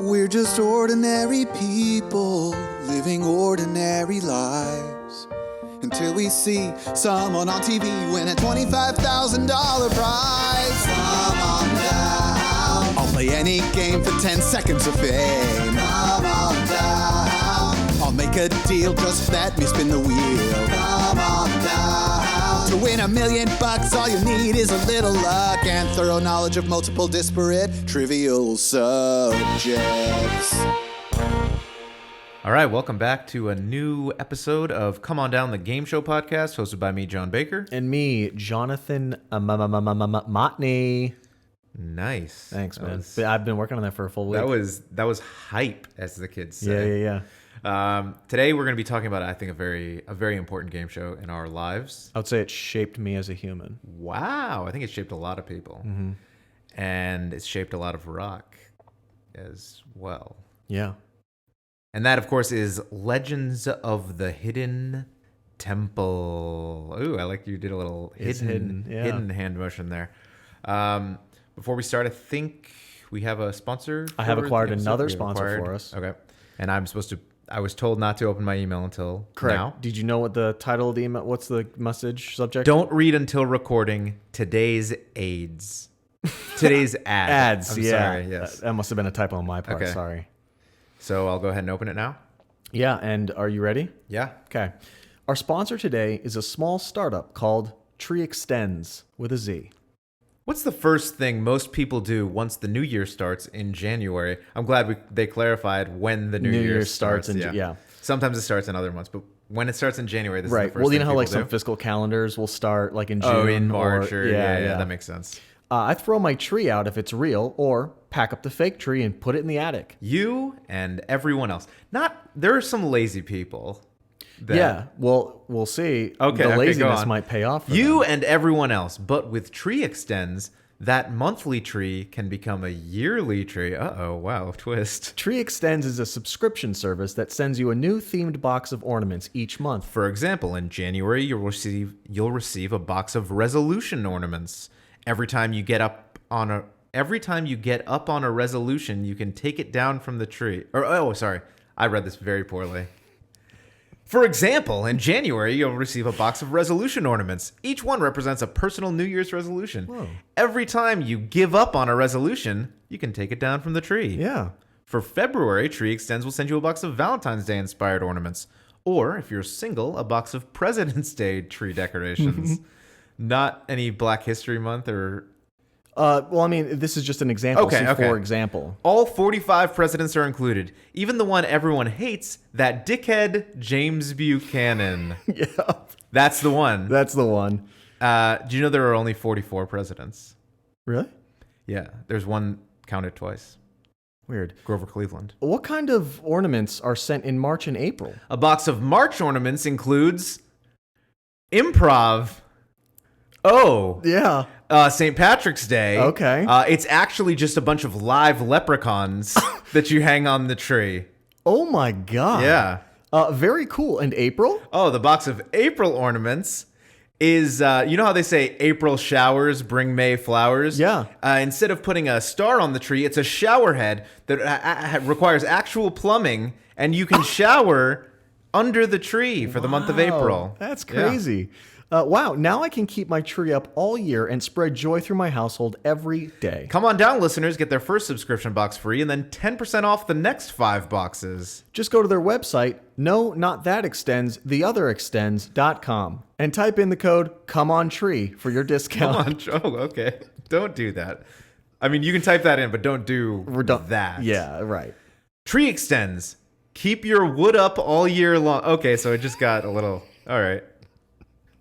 We're just ordinary people living ordinary lives until we see someone on TV win a $25,000 prize. Come on down. I'll play any game for 10 seconds of fame. Come on down. I'll make a deal, just let me spin the wheel. Come on down. To win $1 million, all you need is a little luck and thorough knowledge of multiple disparate trivial subjects. All right, welcome back to a new episode of Come On Down, the game show podcast, hosted by me, John Baker. And me, Jonathan Motney. Nice. Thanks, man. I've been working on that for a full week. That was hype, as the kids say. Yeah. Today we're going to be talking about, I think, a very important game show in our lives. I would say it shaped me as a human. Wow, I think it shaped a lot of people, and it's shaped a lot of rock as well. Yeah. And that, of course, is Legends of the Hidden Temple. Ooh, I like you did a little hidden hand motion there. Before we start, I think we have a sponsor. I have acquired another sponsor for us. Okay. And I was told not to open my email until now. Did you know what the title of the email, what's the message subject? Don't read until recording today's AIDS. Today's ad. Ads, I'm sorry, yes. That must have been a typo on my part, Okay. sorry. So I'll go ahead and open it now. Yeah, and are you ready? Yeah. Okay. Our sponsor today is a small startup called Tree Extends with a Z. What's the first thing most people do once the new year starts in January? I'm glad they clarified when the new year starts. Yeah. Sometimes it starts in other months, but when it starts in January, this is the first thing. Well, you know how like people some fiscal calendars will start like in June. Oh, in March or yeah, that makes sense. I throw my tree out if it's real, or pack up the fake tree and put it in the attic. You and everyone else. There are some lazy people. Yeah, well, we'll see. Okay, the laziness go on. might pay off for you them. and everyone else. But with Tree Extends, that monthly tree can become a yearly tree. Uh-oh, wow, twist. Tree Extends is a subscription service that sends you a new themed box of ornaments each month. For example, in January, you'll receive a box of resolution ornaments. Every time you get up on a resolution, you can take it down from the tree. I read this very poorly. For example, in January, you'll receive a box of resolution ornaments. Each one represents a personal New Year's resolution. Whoa. Every time you give up on a resolution, you can take it down from the tree. Yeah. For February, Tree Extends will send you a box of Valentine's Day inspired ornaments. Or, if you're single, a box of President's Day tree decorations. Not any Black History Month or... Well, I mean, this is just an example. Okay. For example. All 45 presidents are included. Even the one everyone hates, that dickhead James Buchanan. Yeah. That's the one. That's the one. Do you know there are only 44 presidents? Really? Yeah. There's one counted twice. Weird. Grover Cleveland. What kind of ornaments are sent in March and April? A box of March ornaments includes improv. Oh. Yeah. St. Patrick's Day. Okay. It's actually just a bunch of live leprechauns that you hang on the tree. Oh my God. Yeah. Very cool. And April? Oh, the box of April ornaments is, you know how they say April showers bring May flowers? Yeah. Instead of putting a star on the tree, it's a shower head that requires actual plumbing, and you can shower under the tree for the month of April. That's crazy. Yeah. Wow, now I can keep my tree up all year and spread joy through my household every day. Come on down, listeners. Get their first subscription box free and then 10% off the next 5 boxes. Just go to their website, no, not that extends, theotherextends.com, and type in the code COMEONTREE for your discount. Oh, okay. Don't do that. I mean, you can type that in, but don't do that. Yeah, right. Tree Extends. Keep your wood up all year long. Okay, so it just got a little... All right.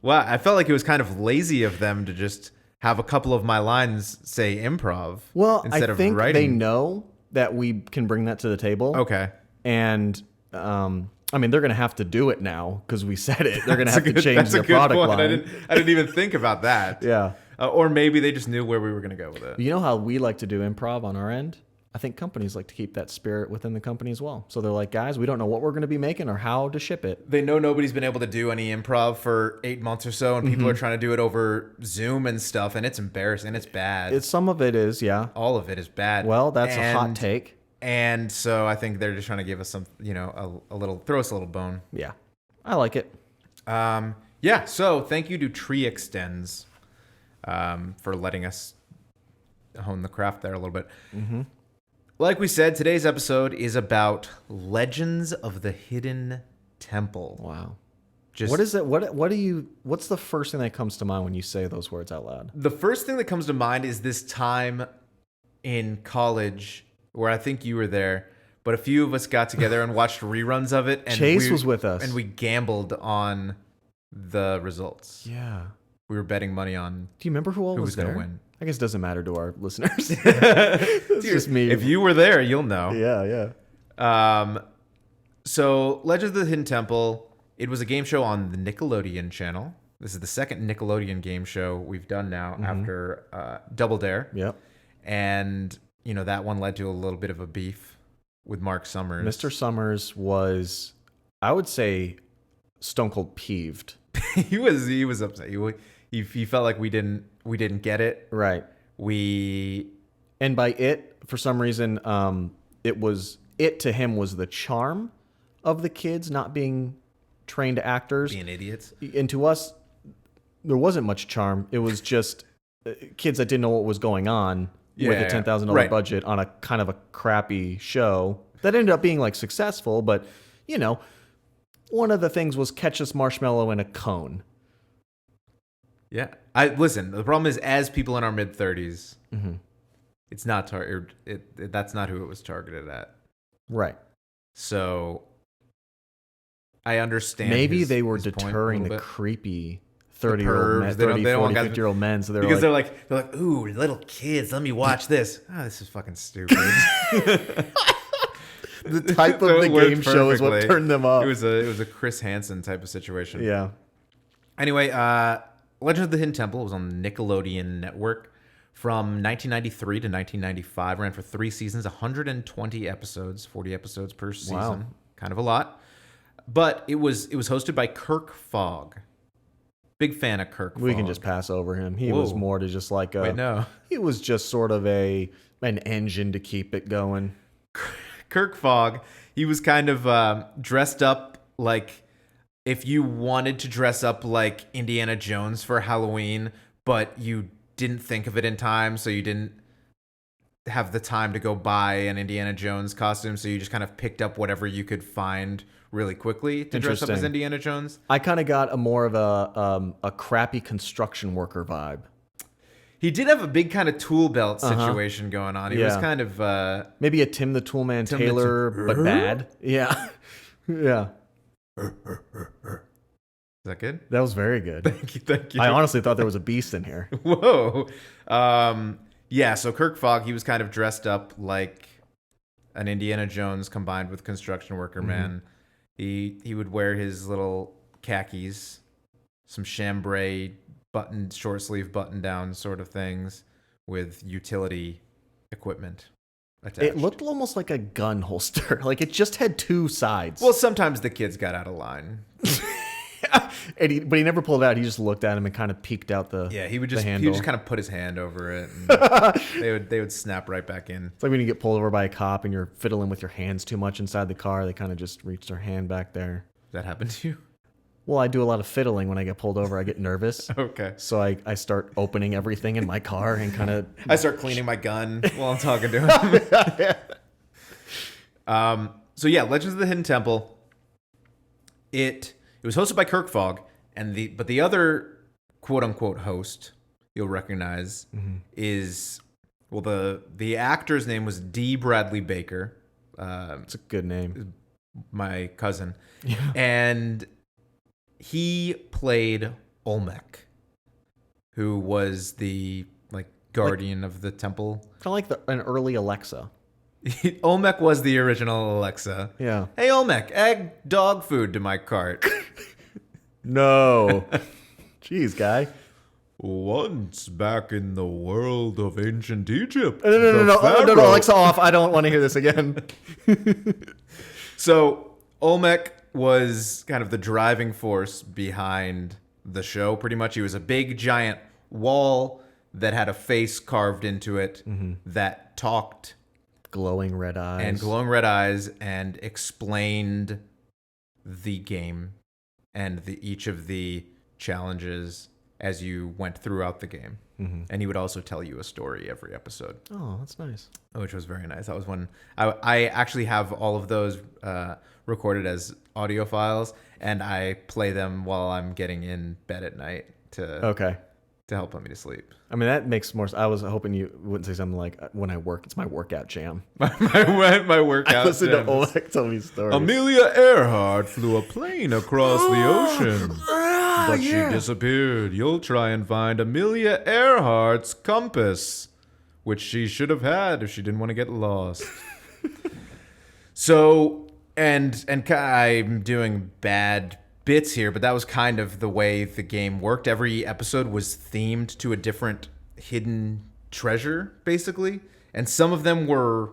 Wow, I felt like it was kind of lazy of them to just have a couple of my lines say improv instead of writing. I think they know that we can bring that to the table. Okay. And, I mean, they're going to have to do it now because we said it. They're going to have to change their product line. I didn't even think about that. Yeah. Or maybe they just knew where we were going to go with it. You know how we like to do improv on our end? I think companies like to keep that spirit within the company as well. So they're like, guys, we don't know what we're going to be making or how to ship it. They know nobody's been able to do any improv for 8 months or so, and people are trying to do it over Zoom and stuff, and it's embarrassing. It's bad. Some of it is, yeah. All of it is bad. Well, that's a hot take. And so I think they're just trying to give us some, a little, throw us a little bone. Yeah. I like it. Yeah. So thank you to Tree Extends for letting us hone the craft there a little bit. Mm-hmm. Like we said, today's episode is about Legends of the Hidden Temple. Wow. What is it? What's the first thing that comes to mind when you say those words out loud? The first thing that comes to mind is this time in college where I think you were there, but a few of us got together and watched reruns of it. And Chase was with us. And we gambled on the results. Yeah. We were betting money on Do you remember who was going there? to win. I guess it doesn't matter to our listeners. It's just me. If you were there, you'll know. Yeah. So Legends of the Hidden Temple, it was a game show on the Nickelodeon channel. This is the second Nickelodeon game show we've done now after Double Dare. Yep. And, that one led to a little bit of a beef with Mark Summers. Mr. Summers was, I would say, stone cold peeved. He was upset. He felt like we didn't get it. Right. And by it, for some reason, it to him was the charm of the kids not being trained actors. Being idiots. And to us, there wasn't much charm. It was just kids that didn't know what was going on with a $10,000 budget on a kind of a crappy show that ended up being like successful. But, one of the things was catch this marshmallow in a cone. Yeah. Listen, the problem is as people in our mid-30s, it's not that's not who it was targeted at. Right. So I understand. Maybe they were deterring the creepy 30-year-old men, 30, 40, 50-year-old men. So they're like, ooh, little kids, let me watch this. Oh, this is fucking stupid. The type of the game show is what turned them off. It was a Chris Hansen type of situation. Yeah. Anyway, Legend of the Hidden Temple was on the Nickelodeon network from 1993 to 1995. Ran for 3 seasons, 120 episodes, 40 episodes per season. Wow. Kind of a lot. But it was hosted by Kirk Fogg. Big fan of Kirk Fogg. We can just pass over him. He was more to just like a... Wait, no. He was just sort of an engine to keep it going. Kirk Fogg, he was kind of dressed up like if you wanted to dress up like Indiana Jones for Halloween, but you didn't think of it in time, so you didn't have the time to go buy an Indiana Jones costume, so you just kind of picked up whatever you could find really quickly to dress up as Indiana Jones. I kind of got more of a crappy construction worker vibe. He did have a big kind of tool belt situation going on. He was kind of... maybe a Tim the Toolman Taylor, but bad. Yeah. Yeah. Is that good? That was very good. Thank you. I honestly thought there was a beast in here. Whoa. Yeah, so Kirk Fogg, he was kind of dressed up like an Indiana Jones combined with construction worker man. He would wear his little khakis, some chambray short sleeve button down sort of things with utility equipment attached. It looked almost like a gun holster. Like it just had 2 sides. Well, sometimes the kids got out of line. But he never pulled it out. He just looked at him and kind of peeked out the he would just kind of put his hand over it and they would snap right back in. It's like when you get pulled over by a cop and you're fiddling with your hands too much inside the car. They kind of just reach their hand back there. Does that happen to you? Well, I do a lot of fiddling when I get pulled over. I get nervous. Okay. So I start opening everything in my car and kind of... I start cleaning my gun while I'm talking to him. So yeah, Legends of the Hidden Temple. It was hosted by Kirk Fogg, but the other quote unquote host you'll recognize is the actor's name was D. Bradley Baker. It's a good name. My cousin, and he played Olmec, who was the guardian of the temple. Kind of like an early Alexa. Olmec was the original Alexa. Yeah. Hey, Olmec, add dog food to my cart. No. Jeez, guy. Once back in the world of ancient Egypt. No, Alexa off. I don't want to hear this again. So, Olmec was kind of the driving force behind the show, pretty much. He was a big, giant wall that had a face carved into it that talked glowing red eyes. And explained the game and each of the challenges as you went throughout the game. Mm-hmm. And he would also tell you a story every episode. Oh, that's nice. Which was very nice. That was one. I actually have all of those recorded as audio files, and I play them while I'm getting in bed at night to help put me to sleep. I mean, that makes more sense. I was hoping you wouldn't say something like, when I work, it's my workout jam. my workout I listen to Olmec tell me stories. Amelia Earhart flew a plane across the ocean, but she disappeared. You'll try and find Amelia Earhart's compass, which she should have had if she didn't want to get lost. So, and I'm doing bad bits here, but that was kind of the way the game worked. Every episode was themed to a different hidden treasure, basically. And some of them were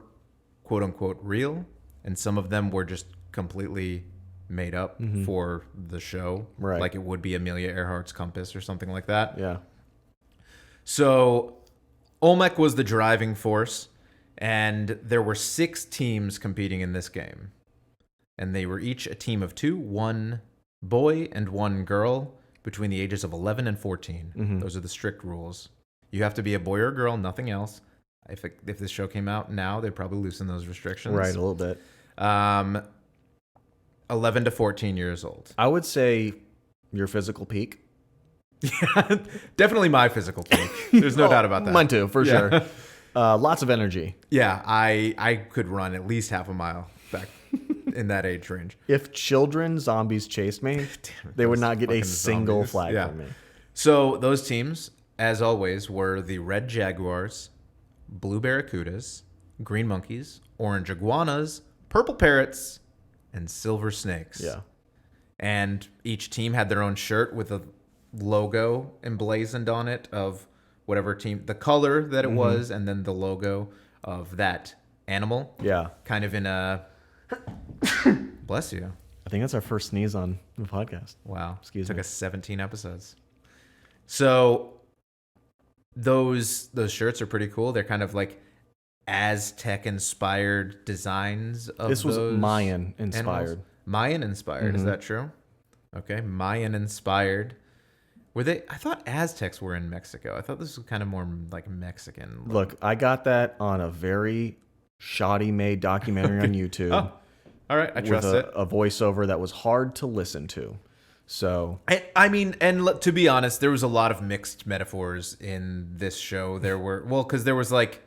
quote unquote real, and some of them were just completely made up for the show. Right. Like it would be Amelia Earhart's compass or something like that. Yeah. So Olmec was the driving force, and there were 6 teams competing in this game. And they were each a team of 2, 1 boy and 1 girl between the ages of 11 and 14. Mm-hmm. Those are the strict rules. You have to be a boy or a girl, nothing else. If this show came out now, they'd probably loosen those restrictions. Right, a little bit. 11 to 14 years old. I would say your physical peak. Yeah, definitely my physical peak. There's no doubt about that. Mine too, for sure. Lots of energy. Yeah, I could run at least half a mile back in that age range. If children zombies chased me, they would not get a single flag from me. So those teams, as always, were the Red Jaguars, Blue Barracudas, Green Monkeys, Orange Iguanas, Purple Parrots, and Silver Snakes. Yeah. And each team had their own shirt with a logo emblazoned on it of whatever team, the color that it was, and then the logo of that animal. Yeah. Kind of in a... Bless you. I think that's our first sneeze on the podcast. Wow. Excuse me. Took us 17 episodes. So those shirts are pretty cool. They're kind of like Aztec-inspired designs of this was those Mayan-inspired. Animals. Mayan-inspired, is that true? Okay, Mayan-inspired. Were they? I thought Aztecs were in Mexico. I thought this was kind of more like Mexican. Look, I got that on a very shoddy made documentary on YouTube. Oh, all right, I trust it. A voiceover that was hard to listen to. So I mean, and to be honest, there was a lot of mixed metaphors in this show. There were, well, because there was like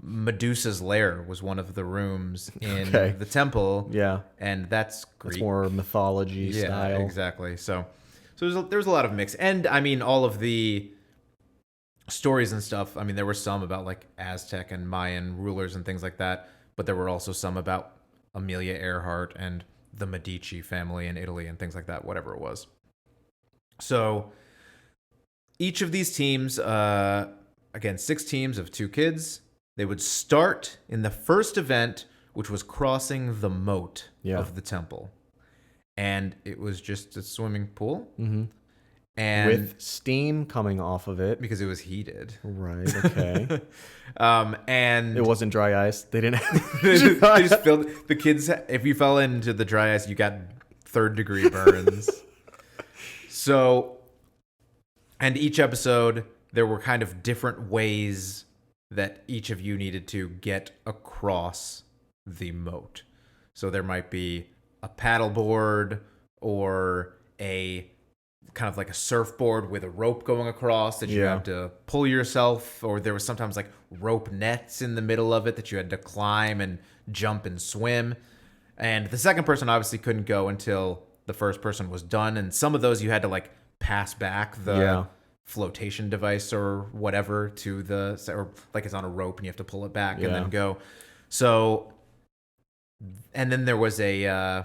Medusa's lair was one of the rooms in the temple. Yeah, and that's Greek. It's more mythology style. Yeah, exactly. So there's a lot of mix, and I mean, all of the stories and stuff. I mean, there were some about like Aztec and Mayan rulers and things like that, but there were also some about Amelia Earhart and the Medici family in Italy and things like that, whatever it was. So each of these teams, again, 6 teams of 2 kids, they would start in the first event, which was crossing the moat of the temple. And it was just a swimming pool. Mm-hmm. And with steam coming off of it. Because it was heated. Right, okay. And it wasn't dry ice. They didn't have they just filled the kids. If you fell into the dry ice, you got 3rd-degree burns. So, and each episode, there were kind of different ways that each of you needed to get across the moat. So there might be a paddleboard or a kind of like a surfboard with a rope going across that you have to pull yourself, or there was sometimes like rope nets in the middle of it that you had to climb and jump and swim. And the second person obviously couldn't go until the first person was done, and some of those you had to like pass back the flotation device or whatever to the, or like it's on a rope and you have to pull it back and then go. So, and then there was a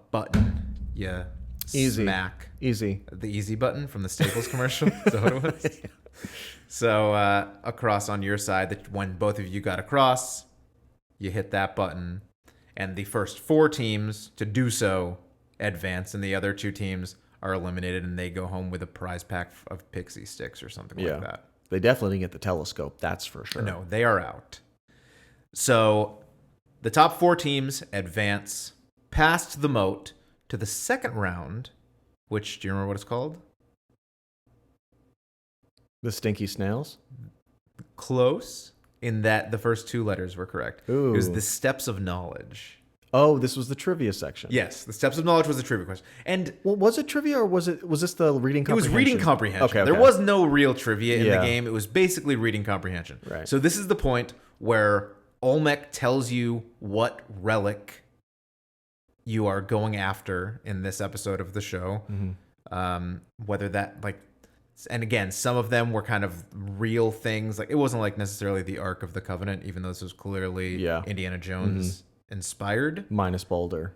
button. Yeah. Smack. Easy. The easy button from the Staples commercial. Is that what it was? So across on your side, that when both of you got across, you hit that button, and the first 4 teams to do so advance, and the other 2 teams are eliminated, and they go home with a prize pack of pixie sticks or something like that. They definitely didn't get the telescope, that's for sure. No, they are out. So the top 4 teams advance past the moat to the second round, which, do you remember what it's called? The Stinky Snails? Close, in that the first 2 letters were correct. Ooh. It was the Steps of Knowledge. Oh, this was the trivia section. Yes, the Steps of Knowledge was the trivia question. And well, was it trivia or was this the reading comprehension? It was reading comprehension. Okay. There was no real trivia in the game. It was basically reading comprehension. Right. So this is the point where Olmec tells you what relic you are going after in this episode of the show. Mm-hmm. Whether that, like, and again, some of them were kind of real things. Like, it wasn't like necessarily the Ark of the Covenant, even though this was clearly Indiana Jones inspired. Minus Boulder.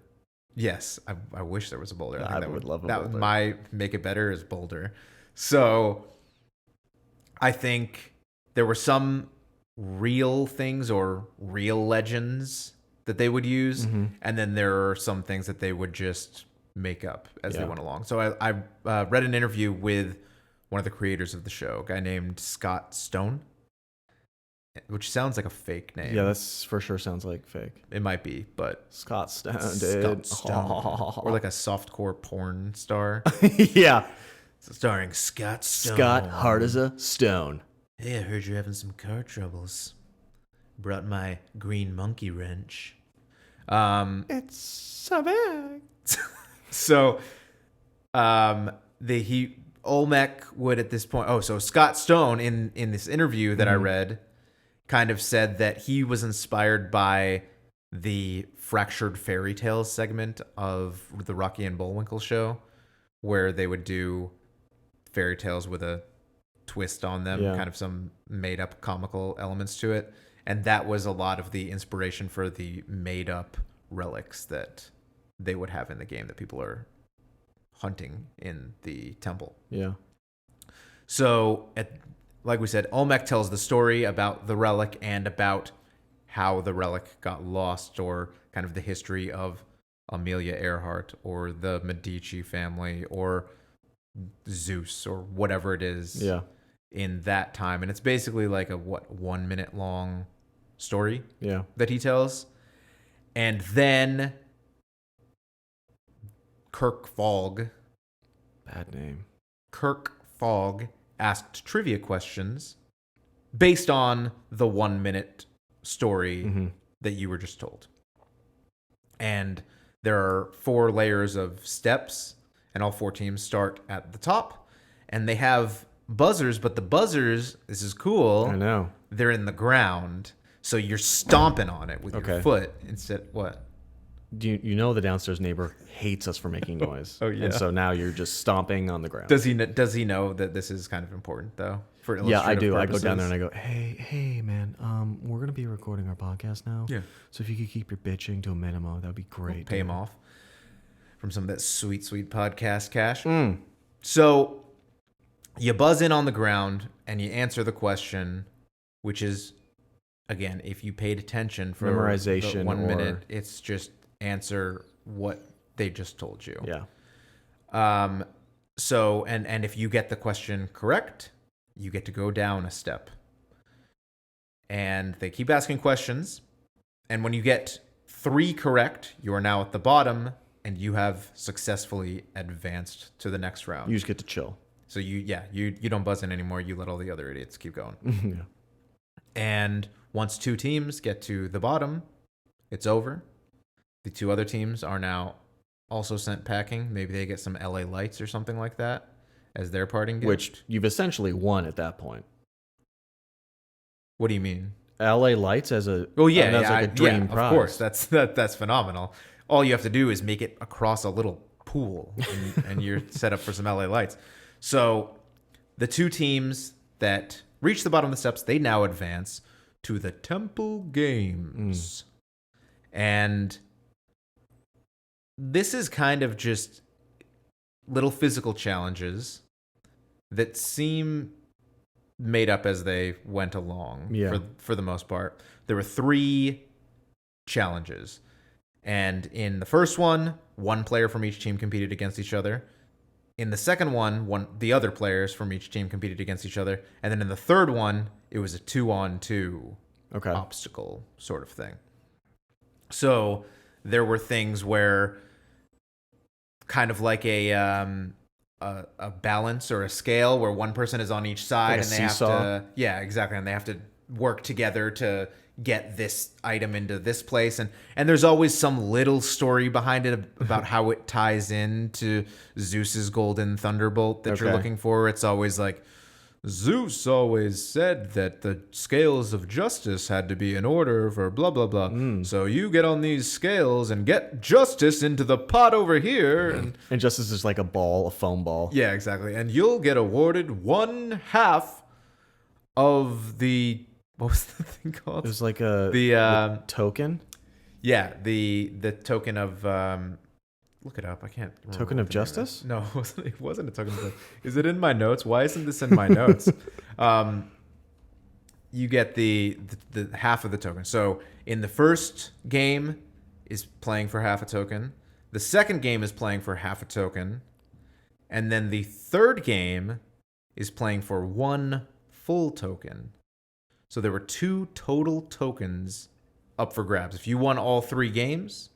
Yes, I wish there was a boulder. I would love a that boulder. My make it better is boulder. So I think there were some real things or real legends that they would use, and then there are some things that they would just make up as they went along. So I read an interview with one of the creators of the show, a guy named Scott Stone, which sounds like a fake name. Yeah, that's for sure sounds like fake. It might be, but Scott Stone, dude. Scott Stone. Or like a softcore porn star. Yeah. Starring Scott Stone. Scott hard as a stone. Hey, I heard you're having some car troubles. Brought my green monkey wrench. It's so big. So, Olmec would at this point. Oh, so Scott Stone in this interview that I read, kind of said that he was inspired by the Fractured Fairy Tales segment of the Rocky and Bullwinkle show, where they would do fairy tales with a twist on them, kind of some made up comical elements to it. And that was a lot of the inspiration for the made up relics that they would have in the game that people are hunting in the temple. Yeah. So, like we said, Olmec tells the story about the relic and about how the relic got lost, or kind of the history of Amelia Earhart or the Medici family or Zeus or whatever it is in that time. And it's basically like a 1 minute long story that he tells. And then Kirk Fogg, bad name, Kirk Fogg asked trivia questions based on the 1 minute story that you were just told. And there are 4 layers of steps, and all 4 teams start at the top, and they have buzzers, but the buzzers, this is cool. I know. They're in the ground, so you're stomping on it with your foot instead. What? You know the downstairs neighbor hates us for making noise. Oh, yeah. And so now you're just stomping on the ground. Does he know that this is kind of important though? For yeah, I do. purposes? I go down there and I go, hey, man, we're gonna be recording our podcast now. Yeah. So if you could keep your bitching to a minimum, that'd be great. We'll pay him off from some of that sweet podcast cash. Mm. So you buzz in on the ground and you answer the question, which is, again, if you paid attention for memorization, 1 minute, it's just answer what they just told you. Yeah. So and if you get the question correct, you get to go down a step. And they keep asking questions. And when you get 3 correct, you are now at the bottom and you have successfully advanced to the next round. You just get to chill. So you don't buzz in anymore. You let all the other idiots keep going. Yeah. And once 2 teams get to the bottom, it's over. The 2 other teams are now also sent packing. Maybe they get some LA lights or something like that as their parting gift. Which you've essentially won at that point. What do you mean? LA lights as a like a dream prize. Of course, that's phenomenal. All you have to do is make it across a little pool, and you're set up for some LA lights. So the 2 teams that reach the bottom of the steps, they now advance to the Temple Games. And this is kind of just little physical challenges that seem made up as they went along for the most part. There were 3 challenges. And in the first one player from each team competed against each other. In the second one, the other players from each team competed against each other. And then in the third one, it was a 2-on-2 obstacle sort of thing. So there were things where kind of like a balance or a scale where one person is on each side, Like a and they seesaw? have to, yeah, exactly, and they have to work together to get this item into this place, and there's always some little story behind it about how it ties into Zeus's golden thunderbolt that you're Okay. looking for. It's always like, Zeus always said that the scales of justice had to be in order for blah, blah, blah. So you get on these scales and get justice into the pot over here. And justice is like a foam ball. Yeah, exactly. And you'll get awarded 1/2 of the, what was the thing called? It was like a The token. yeah, the token of look it up. I can't remember Token what of the name is. justice? No, it wasn't a token of justice. Is it in my notes? Why isn't this in my notes? You get the half of the token. So in the first game is playing for half a token. The second game is playing for half a token. And then the third game is playing for 1 full token. So there were 2 total tokens up for grabs. If you won all 3 games,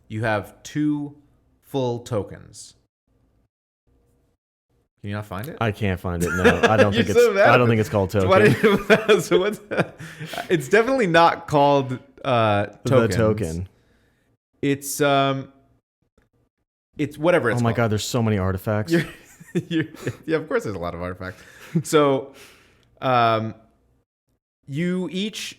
you have 2 full tokens. Can you not find it? I can't find it. No, I don't think You're it's. so mad I at don't me. think it's called So token. so what's it's definitely not called token. The token. It's whatever it's Oh my called. god, there's so many artifacts. Yeah, of course there's a lot of artifacts. So you each,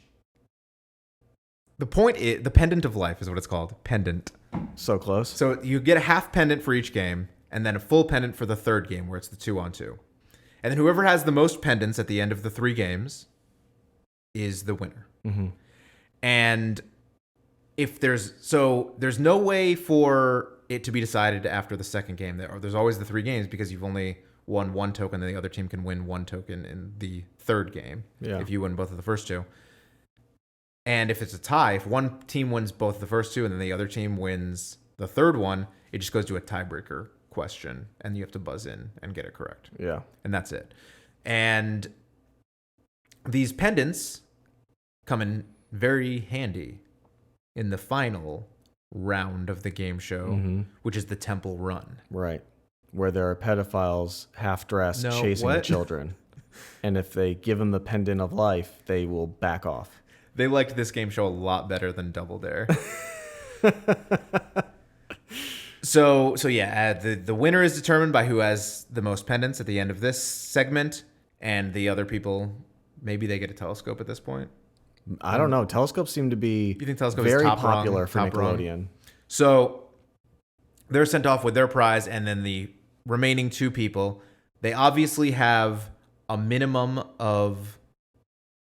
the point is, the Pendant of Life is what it's called. Pendant. So close. So you get a half pendant for each game, and then a full pendant for the third game, where it's the 2-on-2. And then whoever has the most pendants at the end of the 3 games is the winner. Mm-hmm. And if there's no way for it to be decided after the second game. There's always the 3 games because you've only won 1 token, and the other team can win 1 token in the third game if you win both of the first 2. And if it's a tie, if one team wins both the first 2 and then the other team wins the third one, it just goes to a tiebreaker question, and you have to buzz in and get it correct. Yeah. And that's it. And these pendants come in very handy in the final round of the game show, which is the temple run. Right. Where there are pedophiles half-dressed No, chasing the what? children. And if they give them the pendant of life, they will back off. They liked this game show a lot better than Double Dare. So yeah, the winner is determined by who has the most pendants at the end of this segment, and the other people, maybe they get a telescope at this point. I don't know. Telescopes seem to be You think telescope is very top rung, popular for top rung? Nickelodeon. So they're sent off with their prize, and then the remaining 2 people, they obviously have a minimum of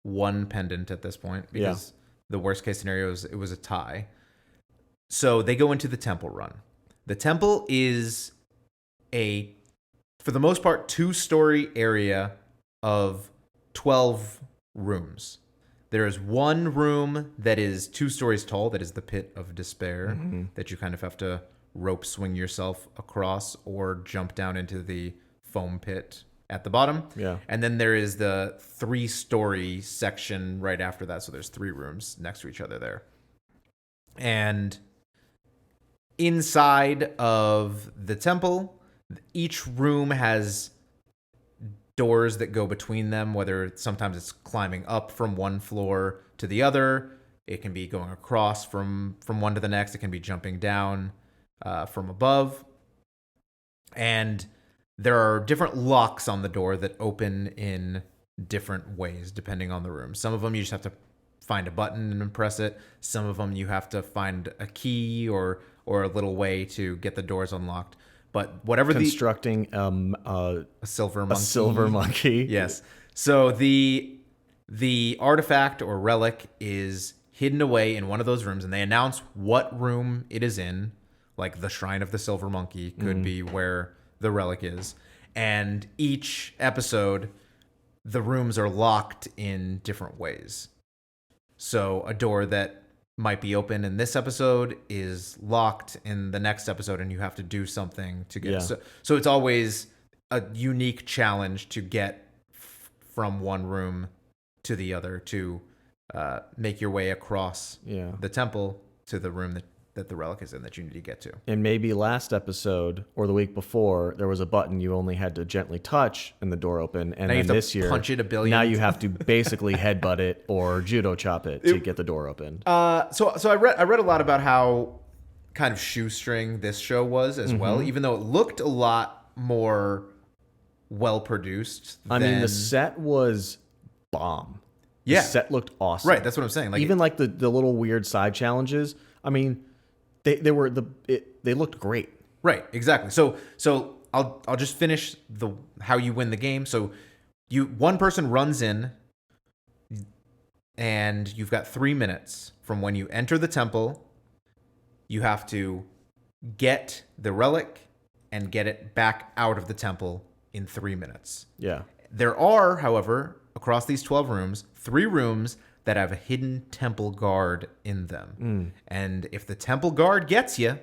1 pendant at this point because the worst case scenario is it was a tie. So they go into the temple run. The temple is for the most part, 2-story area of 12 rooms. There is 1 room that is 2 stories tall, that is the pit of despair, that you kind of have to rope swing yourself across or jump down into the foam pit at the bottom. Yeah. And then there is the 3-story section right after that. So there's 3 rooms next to each other there. And inside of the temple, each room has doors that go between them, whether sometimes it's climbing up from one floor to the other. It can be going across from one to the next. It can be jumping down from above. And there are different locks on the door that open in different ways depending on the room. Some of them you just have to find a button and press it. Some of them you have to find a key or a little way to get the doors unlocked. But whatever Constructing a silver monkey. a silver monkey. Yes. So the artifact or relic is hidden away in one of those rooms, and they announce what room it is in. Like the Shrine of the Silver Monkey could be where the relic is. And each episode, the rooms are locked in different ways. So a door that might be open in this episode is locked in the next episode, and you have to do something to get it. So it's always a unique challenge to get from one room to the other to make your way across the temple to the room that the relic is in that you need to get to. And maybe last episode or the week before, there was a button you only had to gently touch and the door opened. And Now you then have to this year, punch it a billion now you have to basically headbutt it or judo chop it to get the door opened. So I read a lot about how kind of shoestring this show was as well, even though it looked a lot more well produced. I mean, the set was bomb. The Yeah. set looked awesome. Right, that's what I'm saying. Like even like the little weird side challenges. I mean, they looked great. Right, exactly. So I'll just finish how you win the game. So one person runs in, and you've got 3 minutes from when you enter the temple. You have to get the relic and get it back out of the temple in 3 minutes. Yeah. There are, however, across these 12 rooms, 3 rooms that have a hidden temple guard in them. And if the temple guard gets you,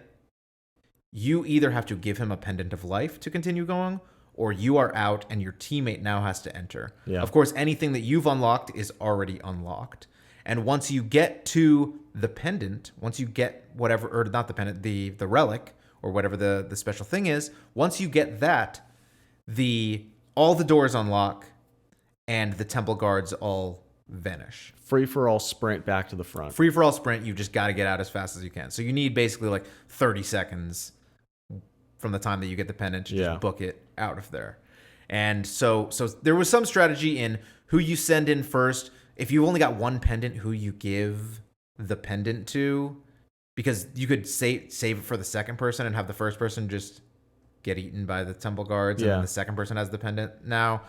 you either have to give him a Pendant of Life to continue going, or you are out and your teammate now has to enter. Yeah. Of course, anything that you've unlocked is already unlocked. And once you get to the pendant, once you get whatever, or not the pendant, the relic, or whatever the special thing is, once you get that, all the doors unlock and the temple guards all vanish. Free for all sprint back to the front. Free for all sprint, you just got to get out as fast as you can. So you need basically like 30 seconds from the time that you get the pendant to just book it out of there. And so there was some strategy in who you send in first. If you only got one pendant, who you give the pendant to, because you could save it for the second person and have the first person just get eaten by the temple guards, and then the second person has the pendant now.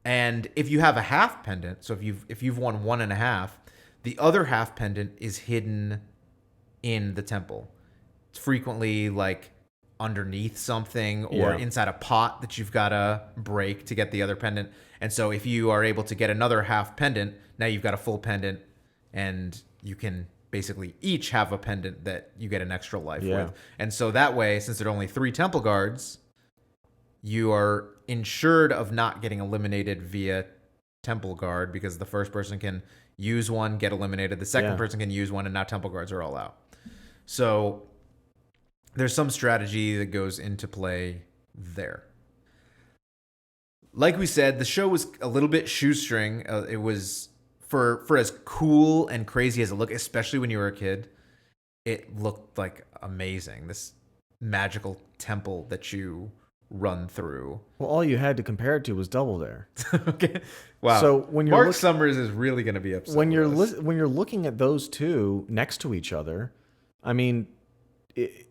And if you have a half pendant, so if you've won 1.5, the other half pendant is hidden in the temple. It's frequently like underneath something or inside a pot that you've got to break to get the other pendant. And so if you are able to get another half pendant, now you've got a full pendant, and you can basically each have a pendant that you get an extra life with. And so that way, since there are only 3 temple guards, you are ensured of not getting eliminated via temple guard, because the first person can use one, get eliminated. The second person can use one, and now temple guards are all out. So there's some strategy that goes into play there. Like we said, the show was a little bit shoestring. It was for as cool and crazy as it looked, especially when you were a kid. It looked like amazing. This magical temple that you run through. Well, all you had to compare it to was Double Dare. Okay. Wow. So when you're Mark Summers is really going to be upset when you're with us. when you're looking at those two next to each other, I mean,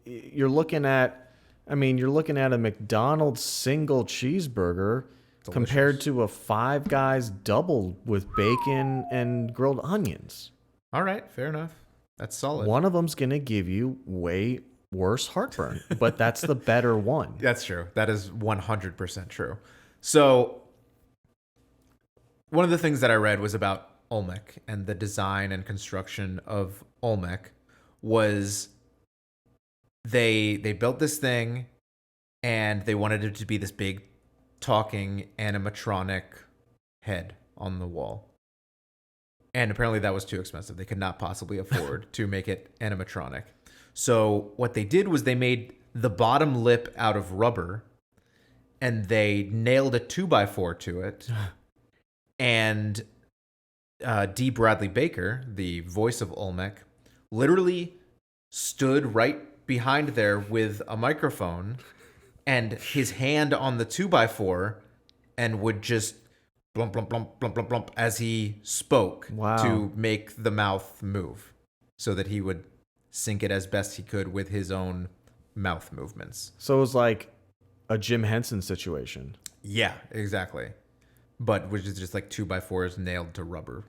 you're looking at a McDonald's single cheeseburger compared to a Five Guys double with bacon and grilled onions. All right, fair enough. That's solid. One of them's gonna give you way worse heartburn, but that's the better one. That's true. That is 100% true. So one of the things that I read was about Olmec, and the design and construction of Olmec was they built this thing, and they wanted it to be this big talking animatronic head on the wall. And apparently that was too expensive. They could not possibly afford to make it animatronic. So what they did was they made the bottom lip out of rubber, and they nailed a 2x4 to it. And D. Bradley Baker, the voice of Olmec, literally stood right behind there with a microphone and his hand on the 2x4, and would just blump, blump, blump, blump, blump, blump as he spoke to make the mouth move, so that he would sync it as best he could with his own mouth movements. So it was like a Jim Henson situation. Yeah, exactly. But which is just like 2x4s nailed to rubber.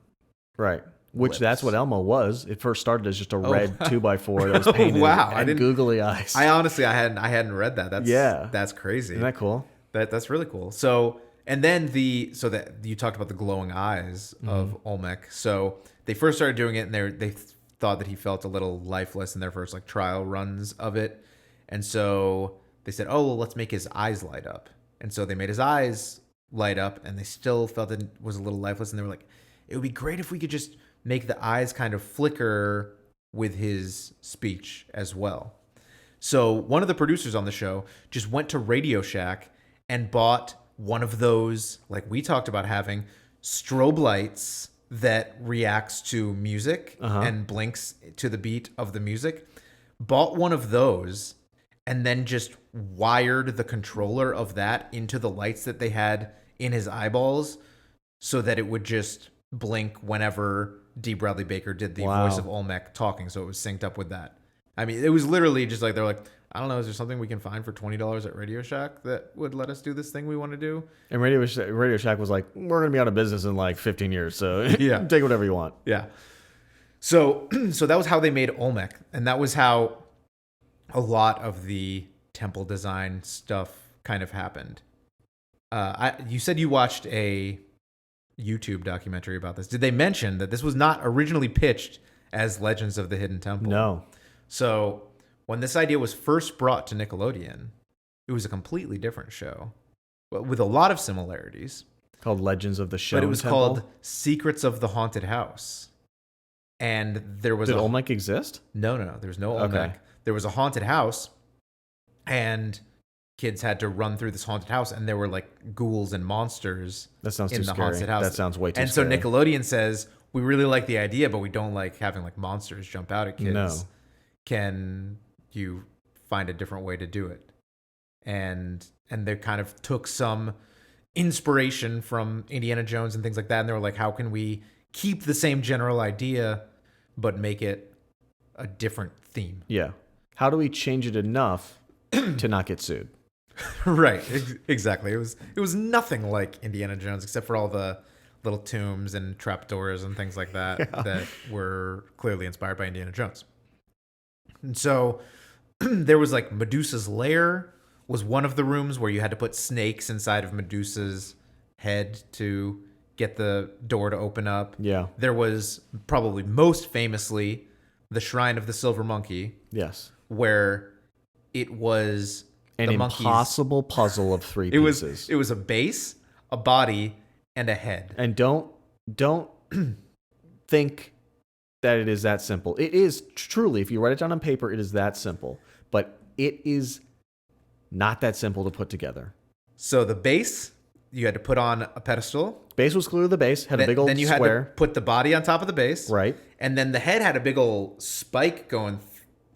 Right. Which lips. That's what Elmo was. It first started as just a red 2x4 that was painted I and didn't, googly eyes. I honestly, I hadn't read that. That's crazy. Isn't that cool? That's really cool. So, and then that you talked about the glowing eyes of Olmec. So they first started doing it, and they thought that he felt a little lifeless in their first like trial runs of it. And so they said, oh, well, let's make his eyes light up. And so they made his eyes light up, and they still felt it was a little lifeless. And they were like, it would be great if we could just make the eyes kind of flicker with his speech as well. So one of the producers on the show just went to Radio Shack and bought one of those, like we talked about having, strobe lights that reacts to music and blinks to the beat of the music. Bought one of those and then just wired the controller of that into the lights that they had in his eyeballs so that it would just blink whenever D. Bradley Baker did the voice of Olmec talking. So it was synced up with that. I mean, it was literally just like, they're like, I don't know, is there something we can find for $20 at Radio Shack that would let us do this thing we want to do? And Radio Shack was like, we're going to be out of business in like 15 years. So yeah, take whatever you want. Yeah. So that was how they made Olmec. And that was how a lot of the temple design stuff kind of happened. You said you watched a YouTube documentary about this. Did they mention that this was not originally pitched as Legends of the Hidden Temple? No. So when this idea was first brought to Nickelodeon, it was a completely different show, but with a lot of similarities. Called Legends of the Show. But it was called Secrets of the Haunted House. And there was Did Olmec exist? No. There was no Olmec. Okay. There was a haunted house, and kids had to run through this haunted house, and there were like ghouls and monsters that sounds in too the scary. Haunted house. That sounds way too and scary. And so Nickelodeon says, we really like the idea, but we don't like having like monsters jump out at kids. No. Can you find a different way to do it? And they kind of took some inspiration from Indiana Jones and things like that, and they were like, how can we keep the same general idea but make it a different theme? Yeah. How do we change it enough to not get sued? Right. Exactly. It was nothing like Indiana Jones except for all the little tombs and trapdoors and things like that that were clearly inspired by Indiana Jones. And so there was like Medusa's lair was one of the rooms where you had to put snakes inside of Medusa's head to get the door to open up. Yeah. There was probably most famously the Shrine of the Silver Monkey. Yes. Where it was an impossible puzzle of three pieces. It was a base, a body, and a head. And don't think that it is that simple. It is truly, if you write it down on paper, it is that simple. But it is not that simple to put together. So the base, you had to put on a pedestal. Base was clearly the base, had a big old square. Then you had to put the body on top of the base. Right. And then the head had a big old spike going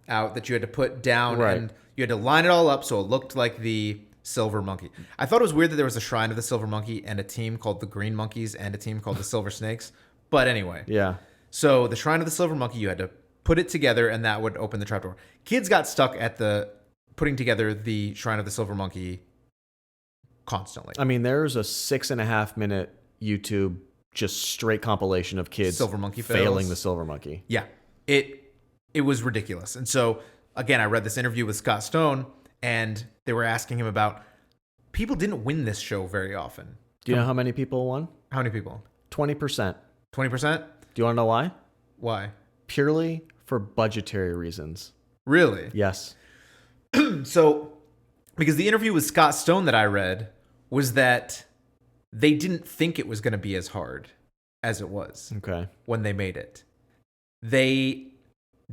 out that you had to put down. Right. And you had to line it all up so it looked like the Silver Monkey. I thought it was weird that there was a Shrine of the Silver Monkey and a team called the Green Monkeys and a team called the Silver Snakes. But anyway. Yeah. So the Shrine of the Silver Monkey, you had to put it together and that would open the trapdoor. Kids got stuck at the putting together the Shrine of the Silver Monkey constantly. I mean, there's a 6.5 minute YouTube just straight compilation of kids Silver Monkey failing the Silver Monkey. Yeah. It was ridiculous. And so again, I read this interview with Scott Stone and they were asking him about people didn't win this show very often. Do you know how many people won? How many people? 20%. 20%? Do you want to know why? Why? Purely for budgetary reasons. Really? Yes. So, because the interview with Scott Stone that I read was that they didn't think it was going to be as hard as it was. Okay. When they made it. They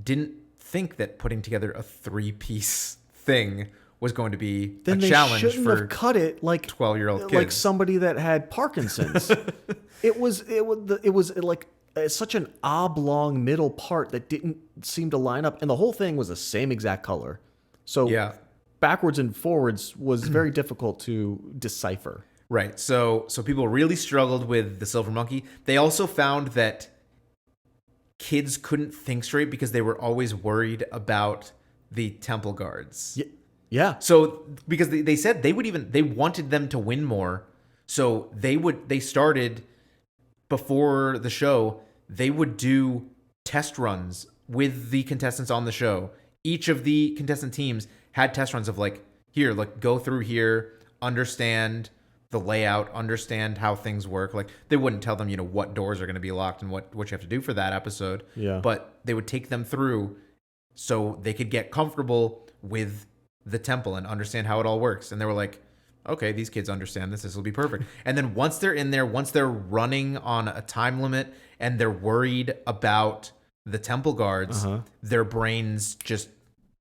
didn't think that putting together a 3-piece thing was going to be a challenge shouldn't for have cut it like 12-year-old kids. Like somebody that had Parkinson's. it was like such an oblong middle part that didn't seem to line up, and the whole thing was the same exact color. So yeah. Backwards and forwards was very difficult to decipher. Right. So people really struggled with the Silver Monkey. They also found that kids couldn't think straight because they were always worried about the temple guards. Yeah. So because they said they wanted them to win more. So they started before the show, they would do test runs with the contestants on the show. Each of the contestant teams had test runs of like, here, like go through here, understand the layout, understand how things work. Like they wouldn't tell them, what doors are going to be locked and what you have to do for that episode. Yeah. But they would take them through so they could get comfortable with the temple and understand how it all works. And they were like, okay, these kids understand this. This will be perfect. And then once they're in there, once they're running on a time limit and they're worried about the temple guards, their brains just